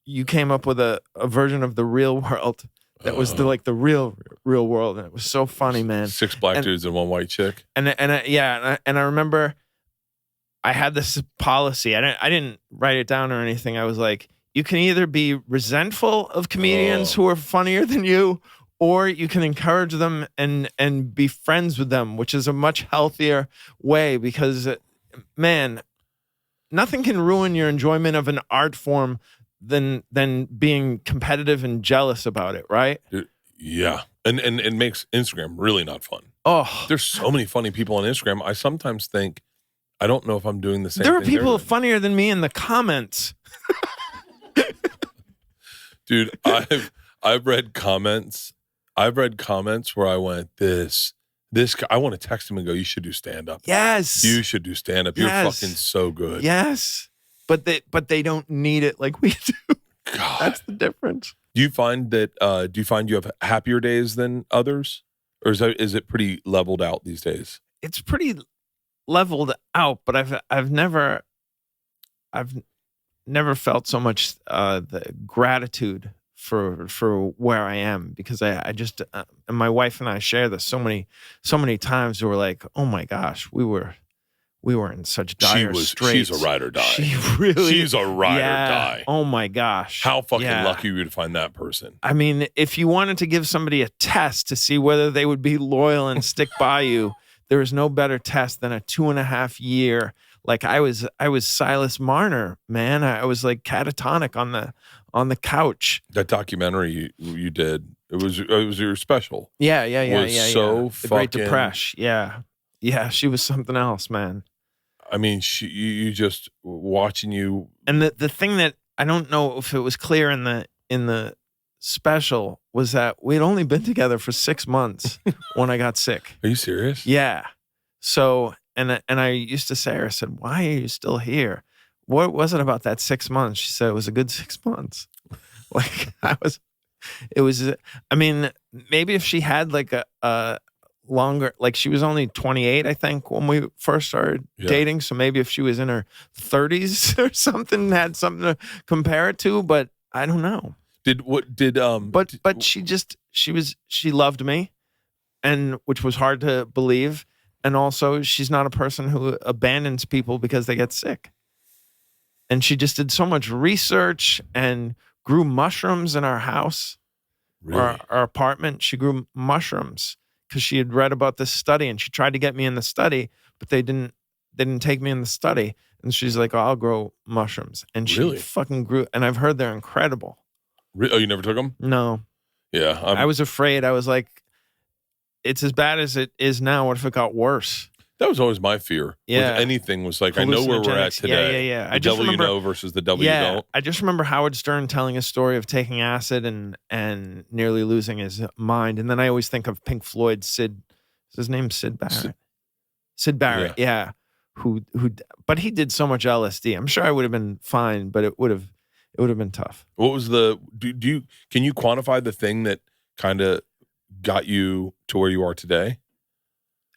you came up with a version of the real world that was the real world, and it was so funny, man. 6 black dudes and 1 white chick. And I remember I had this policy. I didn't write it down or anything. I was like, you can either be resentful of comedians who are funnier than you, or you can encourage them and be friends with them, which is a much healthier way because. Man, nothing can ruin your enjoyment of an art form than being competitive and jealous about it, right? Yeah. And it makes Instagram really not fun. Oh. There's so many funny people on Instagram. I sometimes think, I don't know if I'm doing the same There are thing people funnier than me in the comments. Dude, I've read comments. Where I went, this I want to text him and go, you should do stand-up. Yes. You should do stand-up. You're fucking so good. Yes. But they don't need it like we do. God. That's the difference. Do you find you have happier days than others? Or is it pretty leveled out these days? It's pretty leveled out, but I've never felt so much the gratitude for where I am, because I just and my wife and I share this so many times. We're like, oh my gosh, we were in such dire straits. She's a ride or die. She's a ride or die. Oh my gosh, how fucking lucky you would find that person. I mean, if you wanted to give somebody a test to see whether they would be loyal and stick by you, there is no better test than a 2.5 year. Like I was Silas Marner, man. I was like catatonic on the couch. That documentary you did, it was your special. Yeah. So the Great Depression. Yeah. She was something else, man. I mean, you just watching you. And the thing that I don't know if it was clear in the special was that we'd only been together for 6 months when I got sick. Are you serious? Yeah. So and I used to say to her, I said, "Why are you still here? What was it about that 6 months?" She said, "It was a good 6 months." Like I mean, maybe if she had like a longer, like she was only 28, I think, when we first started dating. So maybe if she was in her 30s or something, had something to compare it to, but I don't know. But she loved me, and which was hard to believe. And also she's not a person who abandons people because they get sick. And she just did so much research and grew mushrooms in our house, really? our apartment. She grew mushrooms because she had read about this study, and she tried to get me in the study, but they didn't take me in the study. And she's like, "Oh, I'll grow mushrooms." And she fucking grew, and I've heard they're incredible. Oh, you never took them? No. Yeah. I was afraid. I was like, it's as bad as it is now. What if it got worse? That was always my fear. Yeah. With anything was like, I know where we're at today. Yeah. The devil you know versus the devil you don't. I just remember Howard Stern telling a story of taking acid and nearly losing his mind. And then I always think of Pink Floyd's Sid. Is his name Sid Barrett? Sid Barrett, yeah. But he did so much LSD. I'm sure I would have been fine, but it would have been tough. What was can you quantify the thing that kind of got you to where you are today?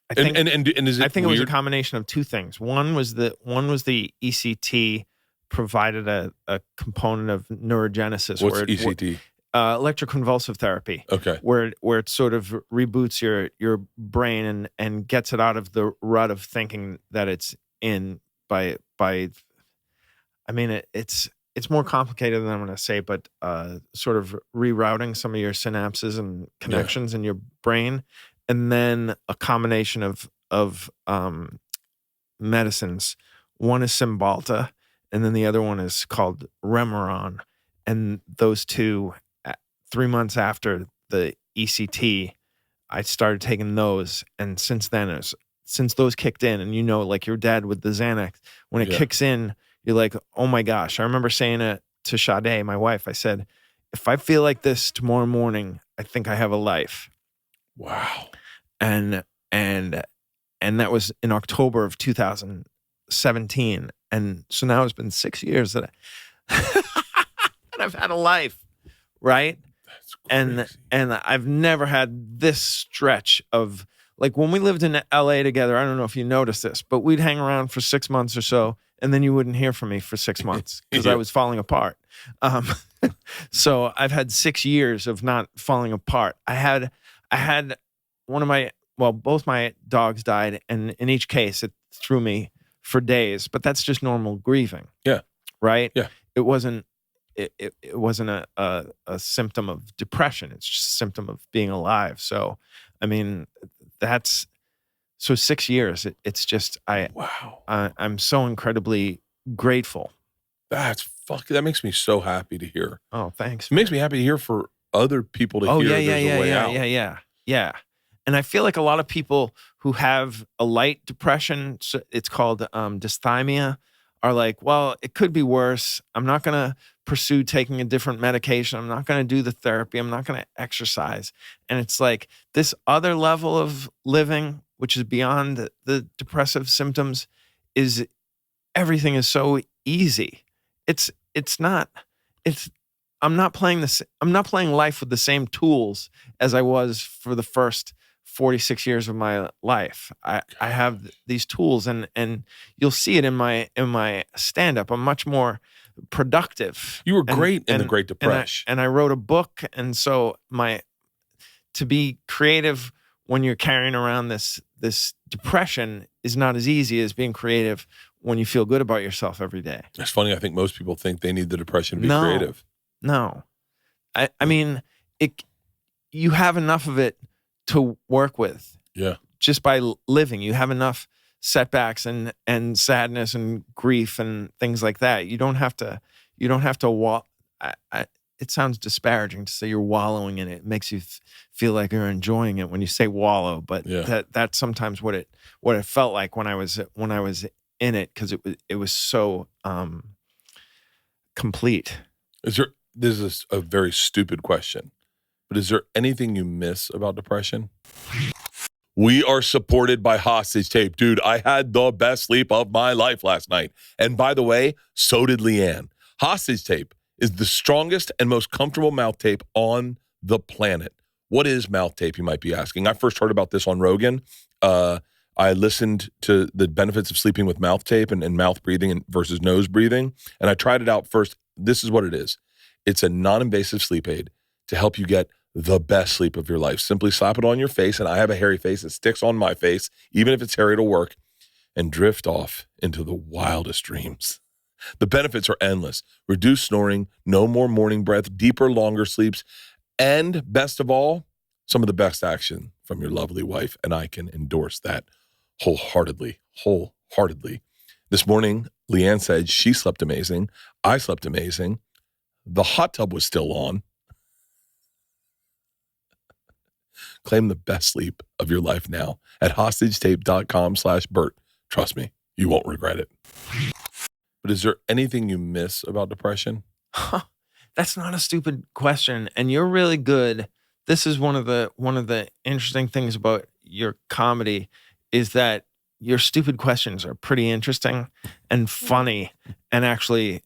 I think is it I think weird? It was a combination of two things. One was the ECT provided a component of neurogenesis. What's ECT? Electroconvulsive therapy. Okay. Where it sort of reboots your brain and gets it out of the rut of thinking that it's in by I mean it's more complicated than I'm going to say, but sort of rerouting some of your synapses and connections in your brain. And then a combination of medicines. One is Cymbalta, and then the other one is called Remeron. And those two, 3 months after the ECT, I started taking those. And since then, since those kicked in, and like your dad with the Xanax, when it kicks in, you're like, oh my gosh. I remember saying it to Sade, my wife. I said, if I feel like this tomorrow morning, I think I have a life. Wow. And that was in October of 2017. And so now it's been 6 years that and I've had a life, right? That's crazy. And I've never had this stretch of, like, when we lived in LA together, I don't know if you noticed this, but we'd hang around for 6 months or so, and then you wouldn't hear from me for 6 months because I was falling apart. So I've had 6 years of not falling apart. I had both my dogs died, and in each case it threw me for days, but that's just normal grieving. Yeah. Right? Yeah. It wasn't a symptom of depression. It's just a symptom of being alive. So, I mean, so 6 years. It's just, Wow. I'm so incredibly grateful. That makes me so happy to hear. Oh, thanks. It makes me happy to hear for other people to hear there's a way out. Yeah. And I feel like a lot of people who have a light depression, so it's called dysthymia, are like, well, it could be worse. I'm not going to pursue taking a different medication. I'm not going to do the therapy. I'm not going to exercise. And it's like this other level of living, which is beyond the depressive symptoms, is everything is so easy. I'm not playing life with the same tools as I was for the first 46 years of my life. I have these tools, and you'll see it in my stand-up. I'm much more productive. You were great in the Great Depression. And I wrote a book, and so to be creative when you're carrying around this depression is not as easy as being creative when you feel good about yourself every day. It's funny. I think most people think they need the depression to be creative. No. I mean, you have enough of it to work with. Yeah. Just by living, you have enough setbacks and sadness and grief and things like that. You don't have to it sounds disparaging to say you're wallowing in it. It makes you feel like you're enjoying it when you say wallow, but that's sometimes what it felt like when I was in it, because it was so complete. This is a very stupid question, but is there anything you miss about depression? We are supported by Hostage Tape. Dude, I had the best sleep of my life last night. And by the way, so did Leanne. Hostage Tape is the strongest and most comfortable mouth tape on the planet. What is mouth tape, you might be asking? I first heard about this on Rogan. I listened to the benefits of sleeping with mouth tape and mouth breathing versus nose breathing, and I tried it out first. This is what it is. It's a non-invasive sleep aid to help you get the best sleep of your life. Simply slap it on your face, and I have a hairy face. It sticks on my face. Even if it's hairy, it'll work, and drift off into the wildest dreams. The benefits are endless. Reduced snoring, no more morning breath, deeper, longer sleeps, and best of all, some of the best action from your lovely wife, and I can endorse that wholeheartedly. This morning, Leanne said she slept amazing. I slept amazing. The hot tub was still on. Claim the best sleep of your life now at hostagetape.com/Bert. Trust me, you won't regret it. But is there anything you miss about depression? That's not a stupid question, and you're really good. This is one of the interesting things about your comedy is that your stupid questions are pretty interesting and funny and actually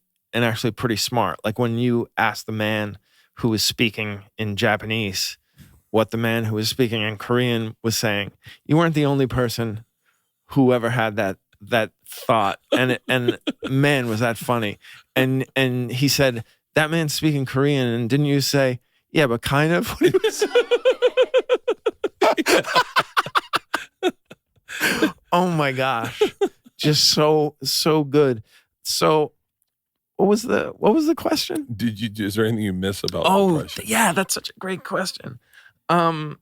pretty smart. Like when you asked the man who was speaking in Japanese what the man who was speaking in Korean was saying, you weren't the only person who ever had that thought, and man, was that funny. And he said, that man's speaking Korean, and didn't you say, yeah, but kind of? Oh my gosh. Just so good. So what was the question? Is there anything you miss about depression? Yeah, that's such a great question. I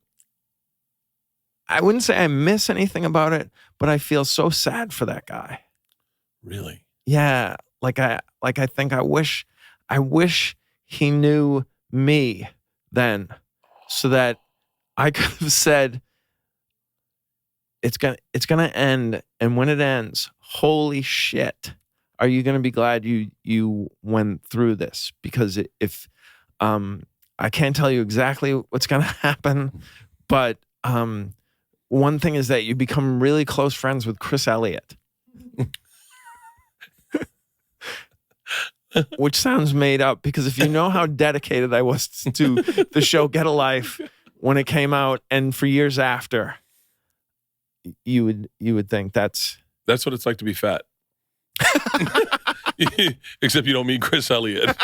wouldn't say I miss anything about it, but I feel so sad for that guy. Really? Yeah. I think I wish he knew me then, so that I could have said, it's gonna end, and when it ends, holy shit, are you gonna be glad you went through this? Because if I can't tell you exactly what's gonna happen, but one thing is that you become really close friends with Chris Elliott. Which sounds made up, because if you know how dedicated I was to the show Get a Life when it came out and for years after, you would think that's what it's like to be fat. Except you don't meet Chris Elliott.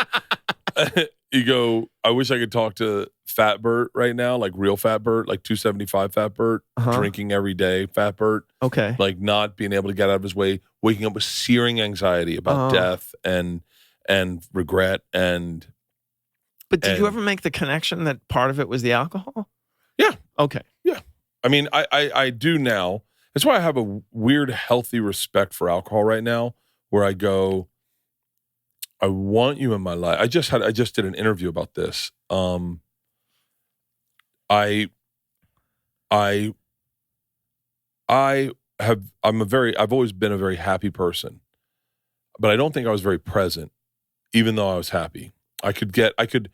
You go, I wish I could talk to Fat Bert right now, like real Fat Bert, like 275 Fat Bert, drinking every day Fat Bert. Okay. Like not being able to get out of his way, waking up with searing anxiety about death and regret and. But did you ever make the connection that part of it was the alcohol? Yeah. Okay. Yeah. I mean, I do now. That's why I have a weird, healthy respect for alcohol right now, where I go, I want you in my life. I just did an interview about this. I've always been a very happy person, but I don't think I was very present, even though I was happy. I could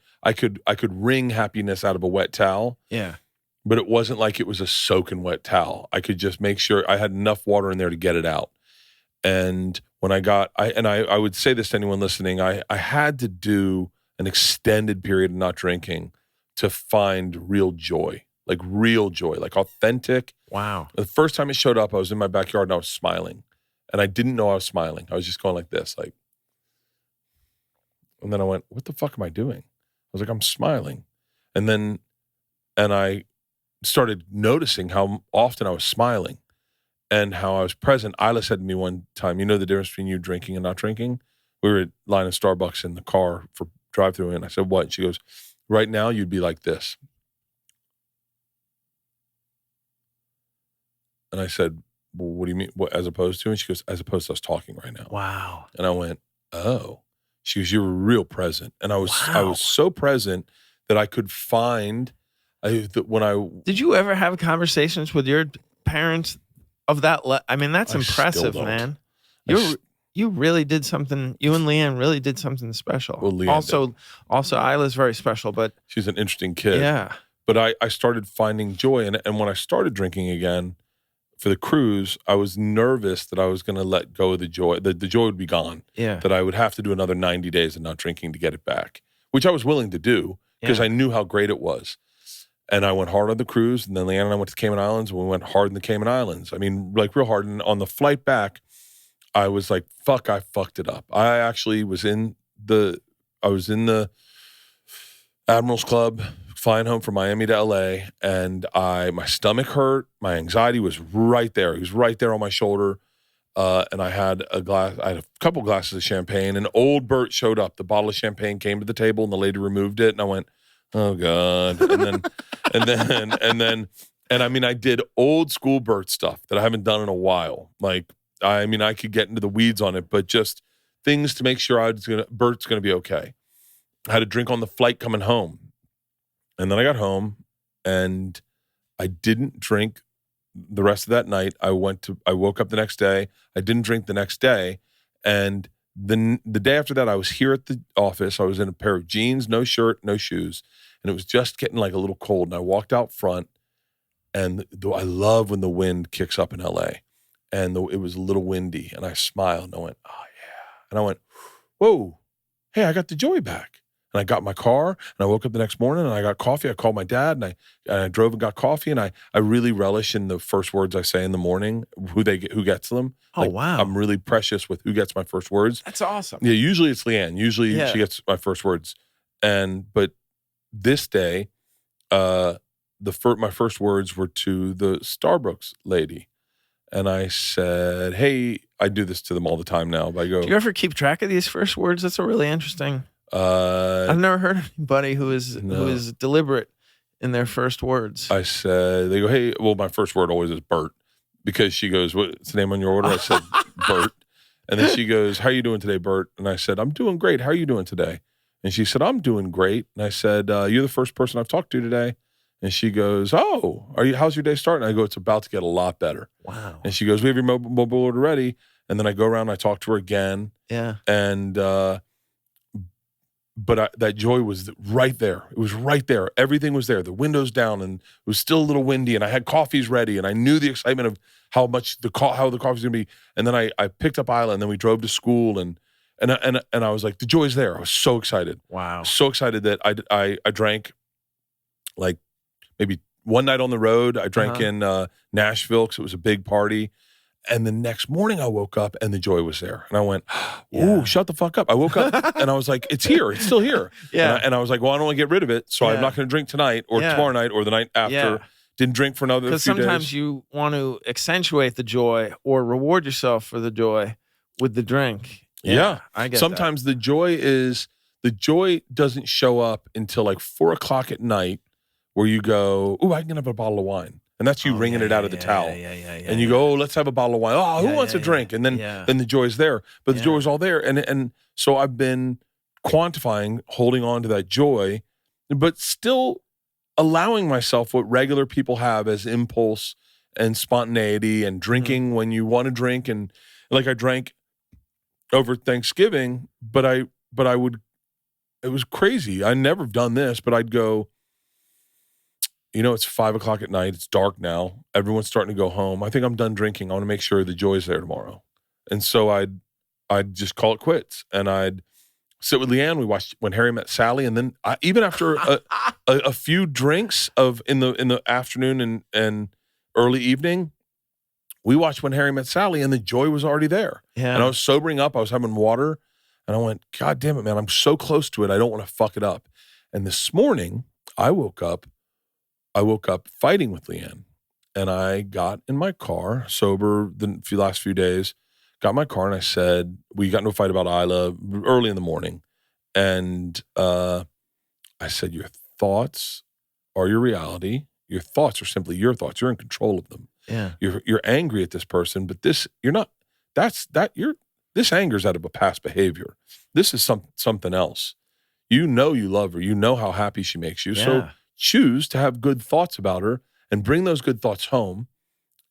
wring happiness out of a wet towel. Yeah. But it wasn't like it was a soaking wet towel. I could just make sure I had enough water in there to get it out. And when I would say this to anyone listening, I had to do an extended period of not drinking to find real joy, like authentic. Wow. The first time it showed up, I was in my backyard and I was smiling. And I didn't know I was smiling. I was just going like this, like. And then I went, what the fuck am I doing? I was like, I'm smiling. And I started noticing how often I was smiling and how I was present. Isla said to me one time, you know the difference between you drinking and not drinking? We were at line of Starbucks in the car for drive-thru, and I said, what? And she goes, right now you'd be like this. And I said, well, what do you mean? What, as opposed to? And she goes, as opposed to us talking right now. Wow. And I went, oh. She goes, you were real present. And I was so present that I could find Did you ever have conversations with your parents of that? I mean, that's impressive, man. You really did something. You and Leanne really did something special. Well, Leanne also, Isla's very special, but she's an interesting kid. Yeah. But I started finding joy, and when I started drinking again for the cruise, I was nervous that I was going to let go of the joy. The joy would be gone. Yeah. That I would have to do another 90 days of not drinking to get it back, which I was willing to do because I knew how great it was. And I went hard on the cruise, and then Leanne and I went to the Cayman Islands, and we went hard in the Cayman Islands. I mean, like real hard. And on the flight back, I was like, fuck, I fucked it up. I actually was in the Admirals Club flying home from Miami to LA, and my stomach hurt. My anxiety was right there. It was right there on my shoulder. And I had a couple glasses of champagne, and old Bert showed up. The bottle of champagne came to the table, and the lady removed it, and I went, oh God. And I mean, I did old school Bert stuff that I haven't done in a while. Like, I mean, I could get into the weeds on it, but just things to make sure Bert's going to be okay. I had a drink on the flight coming home. And then I got home and I didn't drink the rest of that night. I woke up the next day. I didn't drink the next day. And the day after that, I was here at the office. I was in a pair of jeans, no shirt, no shoes. And it was just getting like a little cold. And I walked out front, and I love when the wind kicks up in LA. And it was a little windy, and I smiled, and I went, oh yeah. And I went, whoa, hey, I got the joy back. And I got my car, and I woke up the next morning, and I got coffee. I called my dad, and I drove and got coffee. And I really relish in the first words I say in the morning, who gets them. Oh, like, wow. I'm really precious with who gets my first words. That's awesome. Yeah, usually it's Leanne. Usually she gets my first words. But this day, my first words were to the Starbucks lady. And I said, hey, I do this to them all the time now. But I go, do you ever keep track of these first words? That's a really interesting. I've never heard of anybody who is deliberate in their first words. I said, they go, hey, well, my first word always is Bert, because she goes, what's the name on your order? I said, Bert. And then she goes, how are you doing today, Bert? And I said, I'm doing great. How are you doing today? And she said, I'm doing great. And I said, you're the first person I've talked to today. And she goes, oh, how's your day starting? I go, it's about to get a lot better. Wow. And she goes, we have your mobile order ready. And then I go around and I talk to her again. Yeah. And that joy was right there. It was right there. Everything was there. The windows down, and it was still a little windy, and I had coffees ready, and I knew the excitement of how the coffee was going to be. And then I picked up Isla, and then we drove to school, and I was like, the joy's there. I was so excited. Wow. So excited that I drank like maybe one night on the road. I drank in Nashville because it was a big party. And the next morning I woke up and the joy was there. And I went, ooh, shut the fuck up. I woke up and I was like, it's here. It's still here. Yeah. And I was like, well, I don't want to get rid of it. So I'm not going to drink tonight or tomorrow night or the night after. Yeah. Didn't drink for another few days. Because sometimes you want to accentuate the joy or reward yourself for the joy with the drink. Yeah. I get sometimes the joy doesn't show up until like 4:00 at night where you go, ooh, I can have a bottle of wine. And that's you wringing it out of the towel. And you go, oh, let's have a bottle of wine. Oh, who wants a drink? And then the joy's there. But the joy is all there. And so I've been quantifying, holding on to that joy, but still allowing myself what regular people have as impulse and spontaneity and drinking when you want to drink. And like I drank over Thanksgiving, but it was crazy. I never done this, but I'd go, it's 5:00 at night. It's dark now. Everyone's starting to go home. I think I'm done drinking. I want to make sure the joy's there tomorrow. And so I'd just call it quits. And I'd sit with Leanne. We watched When Harry Met Sally. And then even after a few drinks in the afternoon and early evening, we watched When Harry Met Sally, and the joy was already there. Yeah. And I was sobering up. I was having water. And I went, God damn it, man. I'm so close to it. I don't want to fuck it up. And this morning, I woke up fighting with Leanne, and I got in my car, sober the last few days, got in my car, and I said, we got into a fight about Isla early in the morning. And I said, your thoughts are your reality. Your thoughts are simply your thoughts. You're in control of them. Yeah. You're angry at this person, but this anger's out of a past behavior. This is something else. You love her. You know how happy she makes you. Yeah. So choose to have good thoughts about her and bring those good thoughts home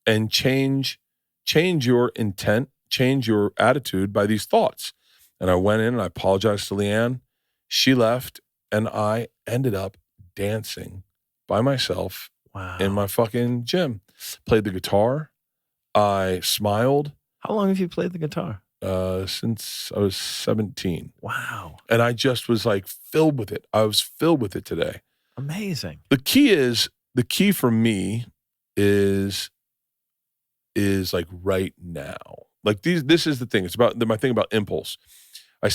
and change your intent, change your attitude by these thoughts. And I went in and I apologized to Leanne. She left, and I ended up dancing by myself in my fucking gym. Played the guitar. I smiled. How long have you played the guitar? Since I was 17. Wow. And I just was like filled with it. I was filled with it today. Amazing. The key for me is like right now. Like this is the thing. It's about my thing about impulse. I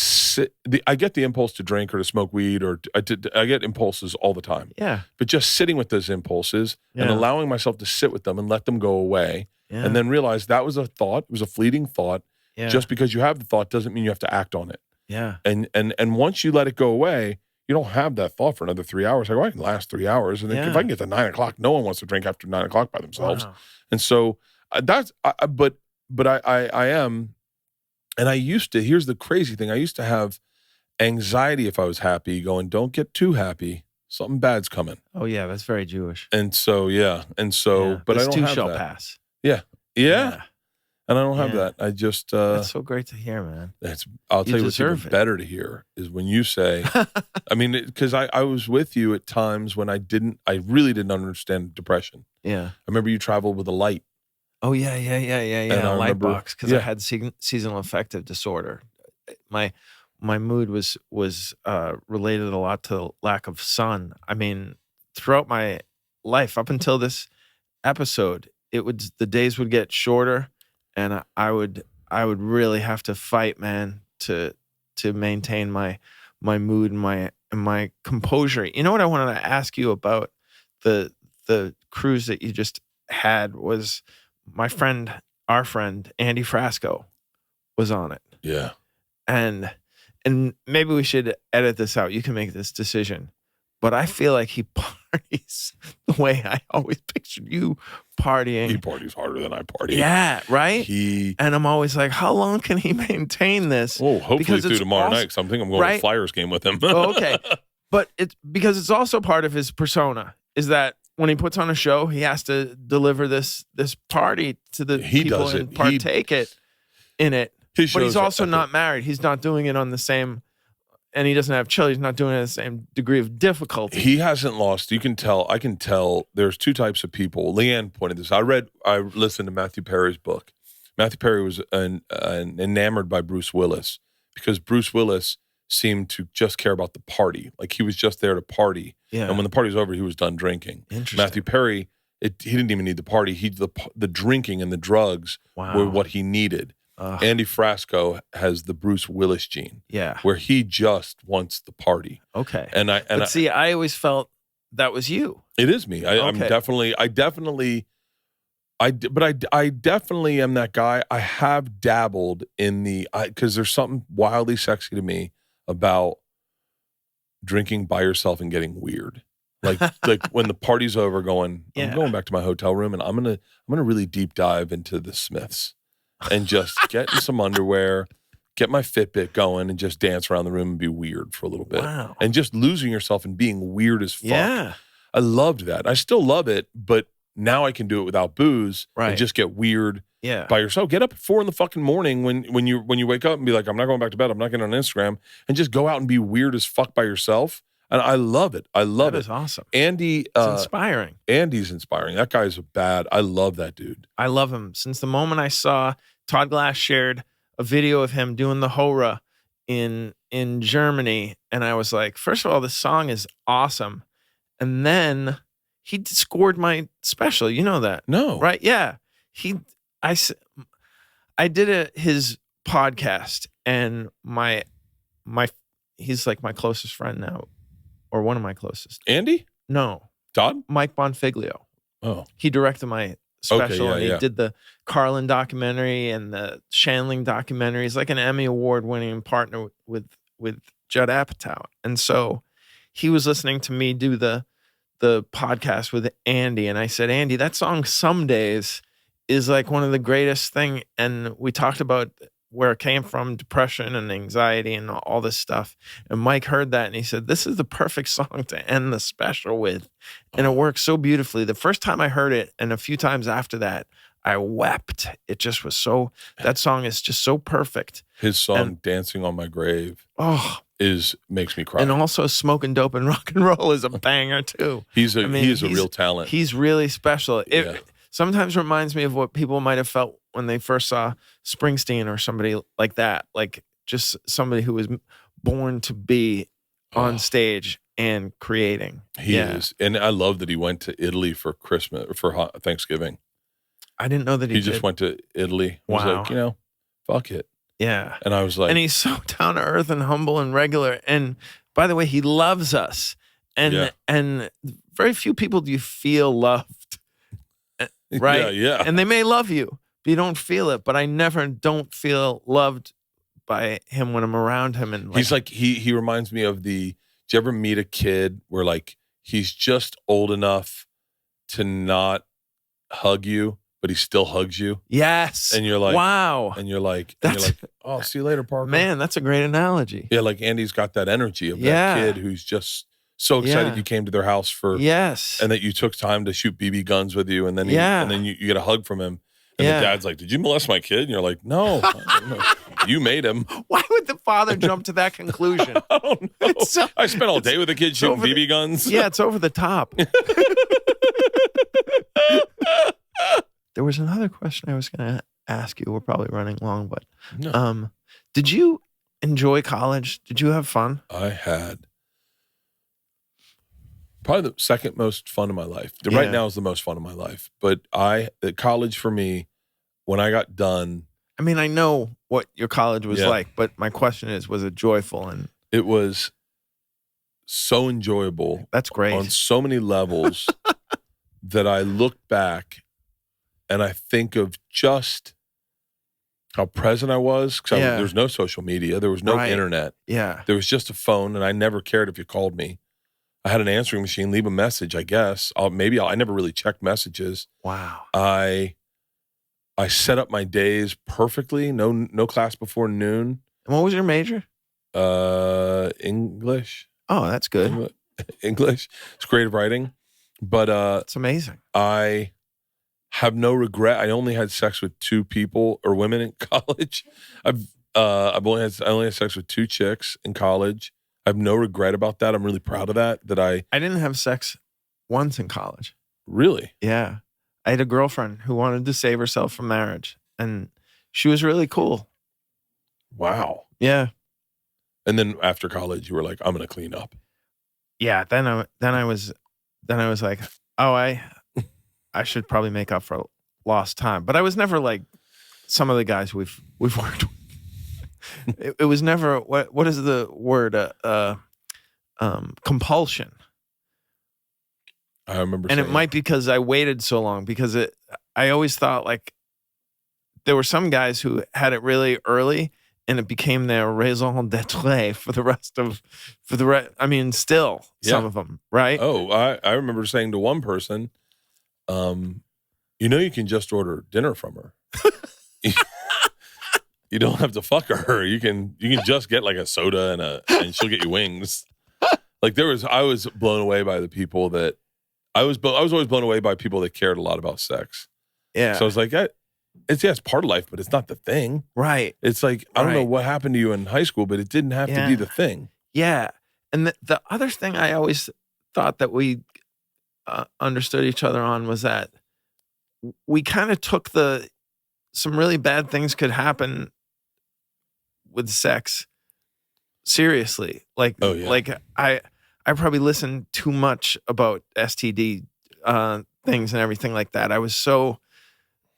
get the impulse to drink or to smoke weed, or I get impulses all the time. Yeah. But just sitting with those impulses and allowing myself to sit with them and let them go away, and then realize that was a thought. It was a fleeting thought. Yeah. Just because you have the thought doesn't mean you have to act on it. Yeah. And once you let it go away, you don't have that thought for another 3 hours. I go, I can last 3 hours. And then if I can get to 9 o'clock, no one wants to drink after 9 o'clock by themselves. Wow. And so but I am, and I used to, here's the crazy thing. I used to have anxiety if I was happy, going, don't get too happy. Something bad's coming. Oh yeah. That's very Jewish. And so, but I don't have shall that. Pass. Yeah. And I don't have that. I just that's so great to hear, man. I'll tell you what's even better to hear is when you say, I mean, because I was with you at times when I really didn't understand depression. Yeah. I remember you traveled with a light. Oh yeah. A light box, because I had seasonal affective disorder. My mood was related a lot to lack of sun. I mean, throughout my life up until this episode, the days would get shorter. And I would really have to fight, man, to maintain my mood and my composure. You know what I wanted to ask you about the cruise that you just had was our friend Andy Frasco was on it. Yeah. And maybe we should edit this out. You can make this decision. But I feel like he parties the way I always pictured you partying. He parties harder than I party. Yeah, right? And I'm always like, how long can he maintain this? Oh, hopefully through tomorrow night, because I'm thinking I'm going to a Flyers game with him. Oh, okay. But it's because it's also part of his persona, is that when he puts on a show, he has to deliver this party to the people and partake in it. But he's also not married. He's not doing it on the same and he doesn't have chill. He's not doing it at the same degree of difficulty. He hasn't lost. You can tell. I can tell. There's two types of people. Leanne pointed this. I listened to Matthew Perry's book. Matthew Perry was enamored by Bruce Willis because Bruce Willis seemed to just care about the party. Like he was just there to party. Yeah. And when the party was over, he was done drinking. Interesting. Matthew Perry, he didn't even need the party. The drinking and the drugs were what he needed. Andy Frasco has the Bruce Willis gene. Yeah. Where he just wants the party. Okay. But see, I always felt that was you. It is me. I definitely am that guy. I have dabbled in because there's something wildly sexy to me about drinking by yourself and getting weird. Like when the party's over, I'm going back to my hotel room and I'm gonna really deep dive into the Smiths and just get in some underwear, get my Fitbit going and just dance around the room and be weird for a little bit. Wow. And just losing yourself and being weird as fuck. Yeah. I loved that. I still love it, but now I can do it without booze and just get weird by yourself. Get up at 4 a.m. when you wake up and be like, I'm not going back to bed. I'm not getting on Instagram, and just go out and be weird as fuck by yourself. And I love it. I love it. That is awesome. Andy, it's inspiring. Andy's inspiring. That guy's I love that dude. I love him. Since the moment I saw Todd Glass shared a video of him doing the Hora in Germany, and I was like, first of all, this song is awesome. And then he scored my special. You know that? No. Right? Yeah. I did his podcast, and he's like my closest friend now, or one of my closest. Andy? No. Todd? Mike Bonfiglio. Oh. He directed my special, and he yeah. did the Carlin documentary and the Shandling documentary. He's like an Emmy Award-winning partner with Judd Apatow. And so he was listening to me do the podcast with Andy, and I said, Andy, that song Some Days is like one of the greatest thing. And we talked about where it came from, depression and anxiety and all this stuff. And Mike heard that and he said, this is the perfect song to end the special with. And it works so beautifully. The first time I heard it, and a few times after that, I wept. It just was that song is just so perfect. His song Dancing on My Grave makes me cry. And also Smoking Dope and Rock and Roll is a banger too. He's a real talent. He's really special. It sometimes reminds me of what people might have felt when they first saw Springsteen or somebody like that. Like just somebody who was born to be on stage and creating. He is. And I love that he went to Italy for Christmas, for Thanksgiving. I didn't know that he just went to Italy. He was like, fuck it. Yeah. And I was like. And he's so down to earth and humble and regular. And by the way, he loves us. And very few people do you feel loved. Right? Yeah. And they may love you, but you don't feel it. But I never don't feel loved by him when I'm around him. And he's like, he reminds me of did you ever meet a kid where like he's just old enough to not hug you, but he still hugs you? Yes. And you're like, wow. And you're like, oh, see you later, Parker. Man, that's a great analogy. Yeah, like Andy's got that energy of that kid who's just so excited you came to their house and that you took time to shoot BB guns with you, and then you get a hug from him. And the dad's like, did you molest my kid? And you're like, no. You made him. Why would the father jump to that conclusion? I don't know. I spent all day with a kid shooting BB guns. Yeah, it's over the top. There was another question I was going to ask you. We're probably running long, but did you enjoy college? Did you have fun? I had probably the second most fun of my life. Right now is the most fun of my life. But college for me, when I got done. I mean, I know what your college was like, but my question is, was it joyful? And it was so enjoyable. That's great. On so many levels that I look back and I think of just how present I was. Because there was no social media. There was no internet. Yeah. There was just a phone, and I never cared if you called me. I had an answering machine, leave a message, I guess. I never really checked messages. Wow. I set up my days perfectly. No class before noon. And what was your major? English. Oh, that's good. English. It's creative writing. But it's amazing. I have no regret. I only had sex with 2 people or women in college. I only had sex with 2 chicks in college. I have no regret about that. I'm really proud of that. I didn't have sex once in college. Really? Yeah. I had a girlfriend who wanted to save herself from marriage, and she was really cool. Wow. Yeah. And then after college, you were like, I'm going to clean up. Yeah. Then I was like, oh, I should probably make up for lost time. But I was never like some of the guys we've worked with. It was never what is the word? Compulsion. I remember, and it might be because I waited so long, because I always thought like there were some guys who had it really early, and it became their raison d'être for the rest. I mean, still some of them, right? Oh, I remember saying to one person, you can just order dinner from her. You don't have to fuck her. You can just get like a soda and she'll get you wings. Like I was blown away by the people that I was always blown away by people that cared a lot about sex. Yeah. So I was like, it's part of life, but it's not the thing. Right. It's like, I don't know what happened to you in high school, but it didn't have to be the thing. Yeah. And the other thing I always thought that we understood each other on was that we kind of took some really bad things could happen with sex seriously. Like, like I probably listened too much about STD things and everything like that. I was so,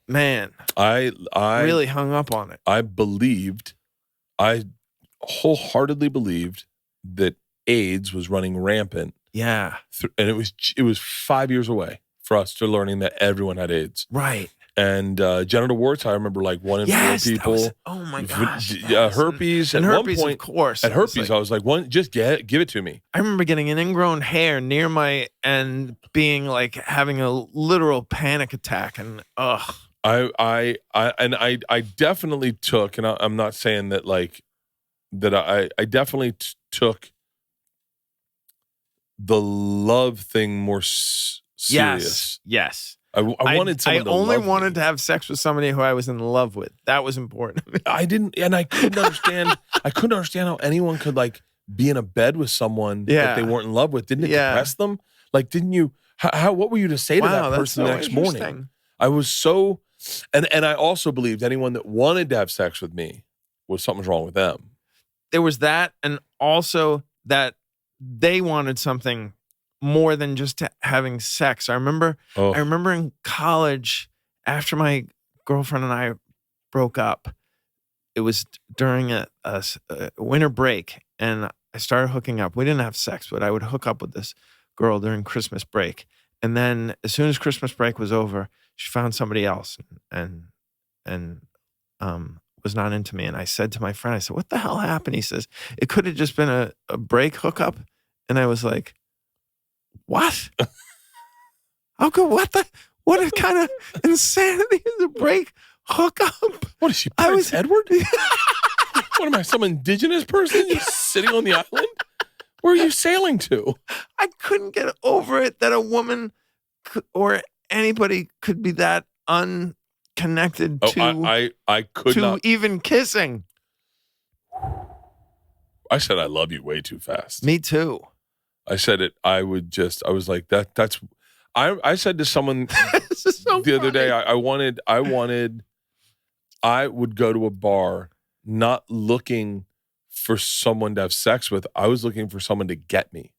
man, I really hung up on it. I wholeheartedly believed that AIDS was running rampant. Yeah. And it was 5 years away for us to learning that everyone had AIDS. Right. And genital warts, I remember like 1 in 4 people. Oh my gosh. Herpes. And at herpes, one point, of course. At herpes, I was like, just give it to me. I remember getting an ingrown hair near and being like having a literal panic attack, and ugh. I definitely took, and I'm not saying that like that I definitely took the love thing more serious. Yes. I wanted someone to love me. I only wanted to have sex with somebody who I was in love with. That was important. I couldn't understand. I couldn't understand how anyone could like be in a bed with someone that they weren't in love with. Didn't it depress them? Like, didn't you? What were you to say to that person the next morning? I was so, and I also believed anyone that wanted to have sex with me was something's wrong with them. There was that, and also that they wanted something more than just having sex. I remember in college, after my girlfriend and I broke up, it was during a winter break, and I started hooking up. We didn't have sex, but I would hook up with this girl during Christmas break. And then as soon as Christmas break was over, she found somebody else and was not into me. And I said to my friend, I said, what the hell happened? He says, it could have just been a break hookup. And I was like, what? What kind of insanity is a break hookup? What is she, Prince Edward? What am I, some indigenous person just sitting on the island? Where are you sailing to? I couldn't get over it that a woman or anybody could be that unconnected to I could not even kissing. I said I love you way too fast. Me too. I said it. I was like that's. I said to someone the other day. I would go to a bar not looking for someone to have sex with. I was looking for someone to get me.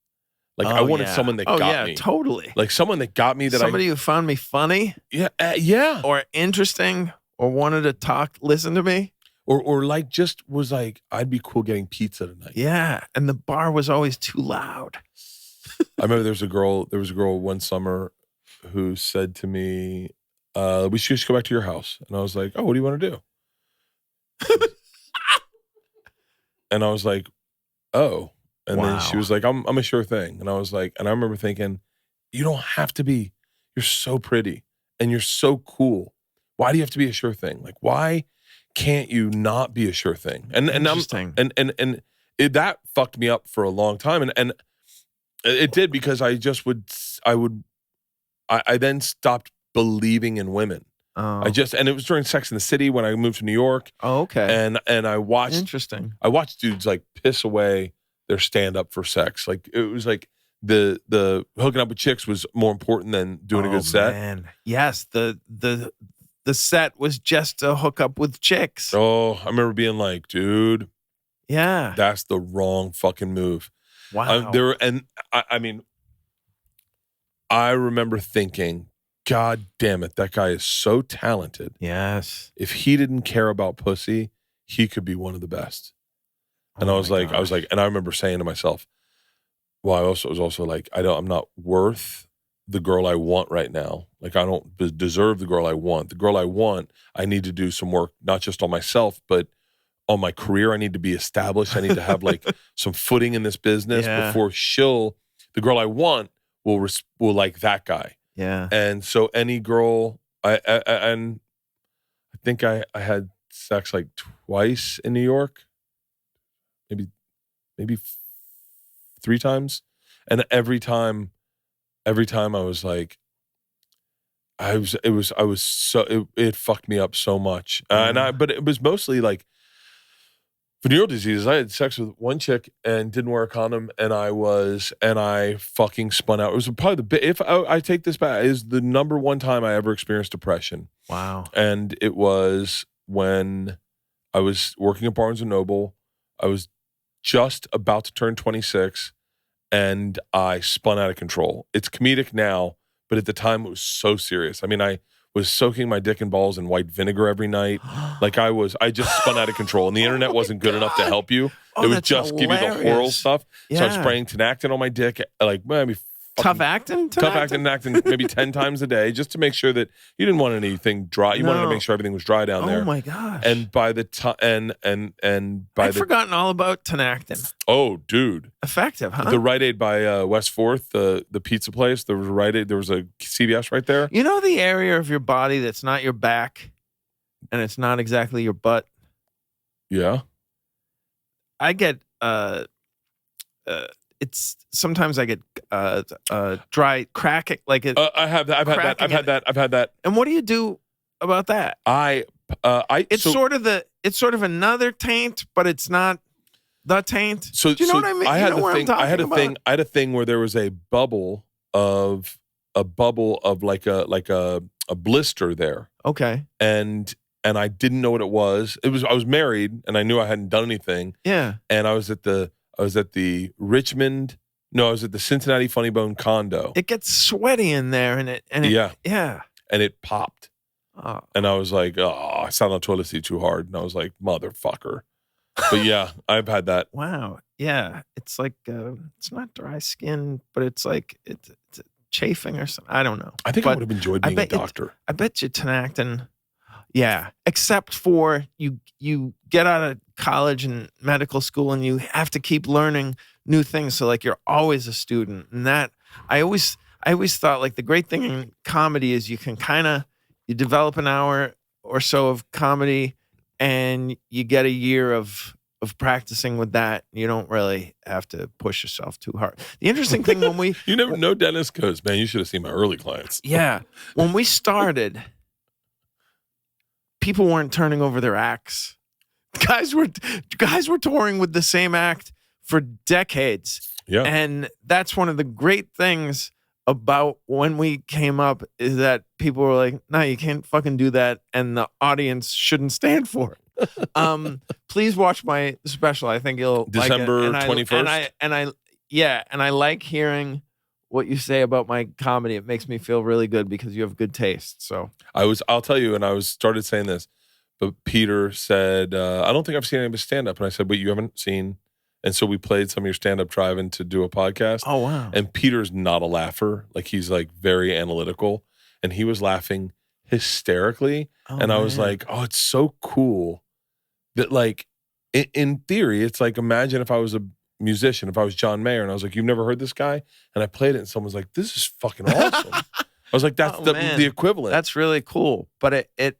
Like I wanted someone that got me. Totally. Like someone that got me. Somebody who found me funny. Yeah, yeah. Or interesting, or wanted to listen to me. Or like just was like, I'd be cool getting pizza tonight. Yeah, and the bar was always too loud. I remember there was a girl one summer who said to me, we should just go back to your house. And I was like, oh, what do you want to do? And I was like, oh. And then she was like, I'm a sure thing. And I was like, and I remember thinking, you don't have to be. You're so pretty and you're so cool. Why do you have to be a sure thing? Like, why can't you not be a sure thing? And that fucked me up for a long time. And it did, because I then stopped believing in women. Oh. And it was during Sex in the City when I moved to New York. Oh, okay. And I watched. Interesting. I watched dudes like piss away their stand up for sex. Like it was like the hooking up with chicks was more important than doing a good set. Man. Yes, the set was just to hook up with chicks. Oh, I remember being like, dude, Yeah. that's the wrong fucking move. Wow. I mean, I remember thinking, God damn it, that guy is so talented. Yes. If he didn't care about pussy, he could be one of the best. And Oh I was my like, gosh. and I remember saying to myself, well, I was also like, I'm not worth the girl I want right now. Like I don't deserve the girl I want. The girl I want, I need to do some work, not just on myself, but on my career. I need to be established. I need to have like some footing in this business before the girl I want will like that guy. Yeah. And so any girl, and I think I had sex like twice in New York, maybe 3 times, and every time I was like, it fucked me up so much, but it was mostly like venereal diseases. I had sex with one chick and didn't wear a condom, and I fucking spun out. It was probably if I take this back, is the number one time I ever experienced depression. Wow. And it was when I was working at Barnes & Noble. I was just about to turn 26, and I spun out of control. It's comedic now, but at the time it was so serious. I mean, I was soaking my dick and balls in white vinegar every night. Like I just spun out of control, and the internet wasn't good enough to help you. Oh, it would that's just give you the hilarious. oral stuff. So I was Yeah. spraying Tinactin on my dick, like maybe Tough acting? maybe 10 times a day, just to make sure that you didn't want anything dry. You wanted to make sure everything was dry down there. Oh my gosh. And by the time, I'd forgotten all about Tinactin. oh, dude, Effective, huh? the Rite Aid by West 4th, the pizza place, there was a Rite Aid, there was a CVS right there. You know the area of your body that's not your back and it's not exactly your butt? Yeah. I get it's sometimes I get dry crack it like it. I have that. I've had that. And what do you do about that? It's sort of another taint, but it's not the taint. So do you know what I mean? I had you know the what thing. I'm I had a talking thing. I had a thing where there was a bubble of like a blister there, about? Okay. and I didn't know what it was. I was married, and I knew I hadn't done anything. Yeah. And I was at the Richmond. No, I was at the Cincinnati Funny Bone condo. It gets sweaty in there, and it yeah. And it popped. Oh. And I was like, oh, I sat on the toilet seat too hard. And I was like, motherfucker. But yeah, I've had that. Wow. Yeah. It's like it's not dry skin, but it's like it's chafing or something. I don't know. I think I would have enjoyed being a doctor. I bet you Tinactin. Yeah, except for you get out of college and medical school and you have to keep learning new things. So like you're always a student, and that I always thought like the great thing in comedy is you develop an hour or so of comedy, and you get a year of practicing with that. You don't really have to push yourself too hard. The interesting thing when we you never know Dennis goes, man, you should have seen my early clients. Yeah, when we started. People weren't turning over their acts. Guys were touring with the same act for decades. Yeah. And that's one of the great things about when we came up is that people were like, no, you can't fucking do that. And the audience shouldn't stand for it. Please watch my special. I think you'll December like it. 21st. And I like hearing what you say about my comedy. It makes me feel really good because you have good taste. So I'll tell you, and I started saying this, but Peter said, I don't think I've seen any of his stand-up. And I said, but you haven't seen. And so we played some of your stand-up driving to do a podcast. Oh, wow. And Peter's not a laugher. Like he's like very analytical, and he was laughing hysterically. Oh, and I was man. like, oh, it's so cool that like in theory, it's like, imagine if I was a musician, if I was John Mayer, and I was like, you've never heard this guy? And I played it, and someone's like, this is fucking awesome. I was like, that's the equivalent. That's really cool. But it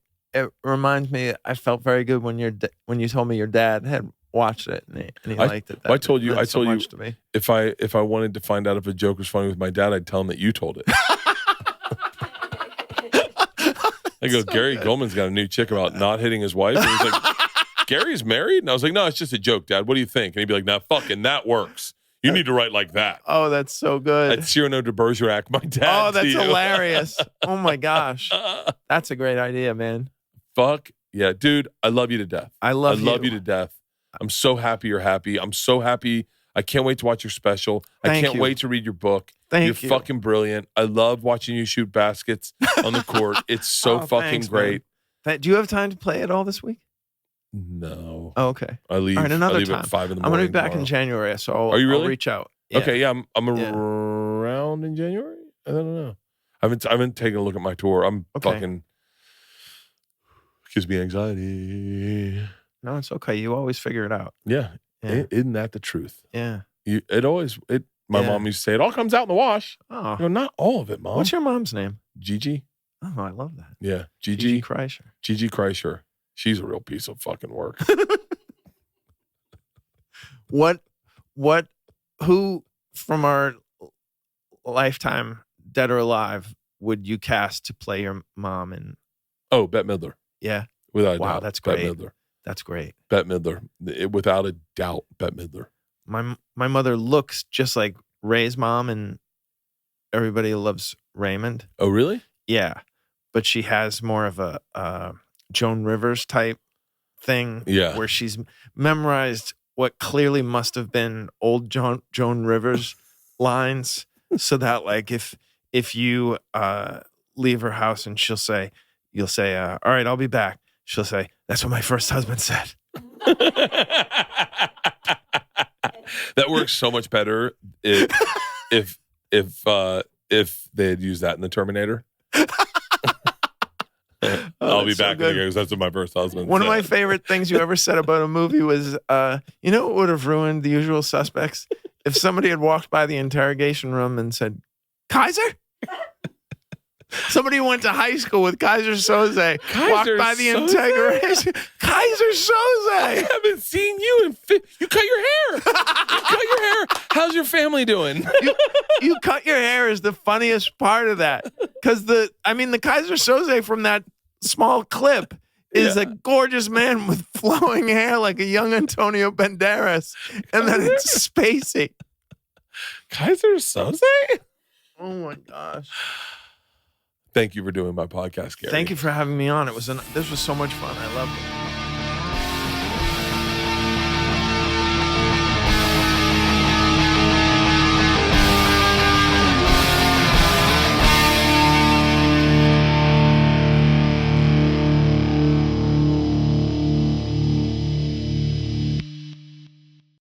reminds me, I felt very good when you told me your dad had watched it and he liked it. I told you to me. if I wanted to find out if a joke was funny with my dad, I'd tell him that you told it. I go, Gary Gulman's got a new chick about not hitting his wife. And he's like, Gary's married? And I was like, no, it's just a joke, Dad. What do you think? And he'd be like, nah, fucking that works. You need to write like that. Oh, that's so good. That's Cyrano de Bergerac, my dad. Oh, that's hilarious. Oh my gosh. That's a great idea, man. Fuck yeah, dude. I love you to death. I love you to death. I'm so happy you're happy. I'm so happy. I can't wait to watch your special. I can't wait to read your book. You're fucking brilliant. I love watching you shoot baskets on the court. It's so fucking great. Do you have time to play it all this week? No. Oh, okay. I leave. All right, another time. At 5 in the morning. I'm going to be back tomorrow. in January, so Are you really? I'll reach out. Yeah. Okay, yeah. I'm around in January. I don't know. I haven't taken a look at my tour. I'm fucking gives me anxiety. No, it's okay. You always figure it out. Yeah. Isn't that the truth? Yeah. My mom used to say, it all comes out in the wash. Oh. Not all of it, Mom. What's your mom's name? Gigi. Oh, I love that. Yeah. Gigi Kreischer. Gigi Kreischer. She's a real piece of fucking work. Who from our lifetime, dead or alive, would you cast to play your mom in? Oh, Bette Midler. Yeah. Without a doubt. Wow, that's great. Bette Midler. That's great. Bette Midler. Without a doubt, Bette Midler. My mother looks just like Ray's mom and Everybody Loves Raymond. Oh, really? Yeah. But she has more of a Joan Rivers type thing. Yeah. Where she's memorized what clearly must have been old Joan Rivers lines. So that like if you leave her house and you'll say, all right, I'll be back. She'll say, that's what my first husband said. That works so much better if they had used that in the Terminator. I'll be back in because that's what my first husband One said. of my favorite things you ever said about a movie was, you know what would have ruined The Usual Suspects? If somebody had walked by the interrogation room and said, Kaiser? Somebody went to high school with Kaiser Soze. Walked by the interrogation. Kaiser Soze. I haven't seen you you cut your hair. You cut your hair. How's your family doing? You cut your hair is the funniest part of that. Because the Kaiser Soze from that small clip is a gorgeous man with flowing hair like a young Antonio Banderas. And then it's spacey. Kaiser Soze? Oh my gosh. Thank you for doing my podcast, Gary. Thank you for having me on. This was so much fun. I loved it.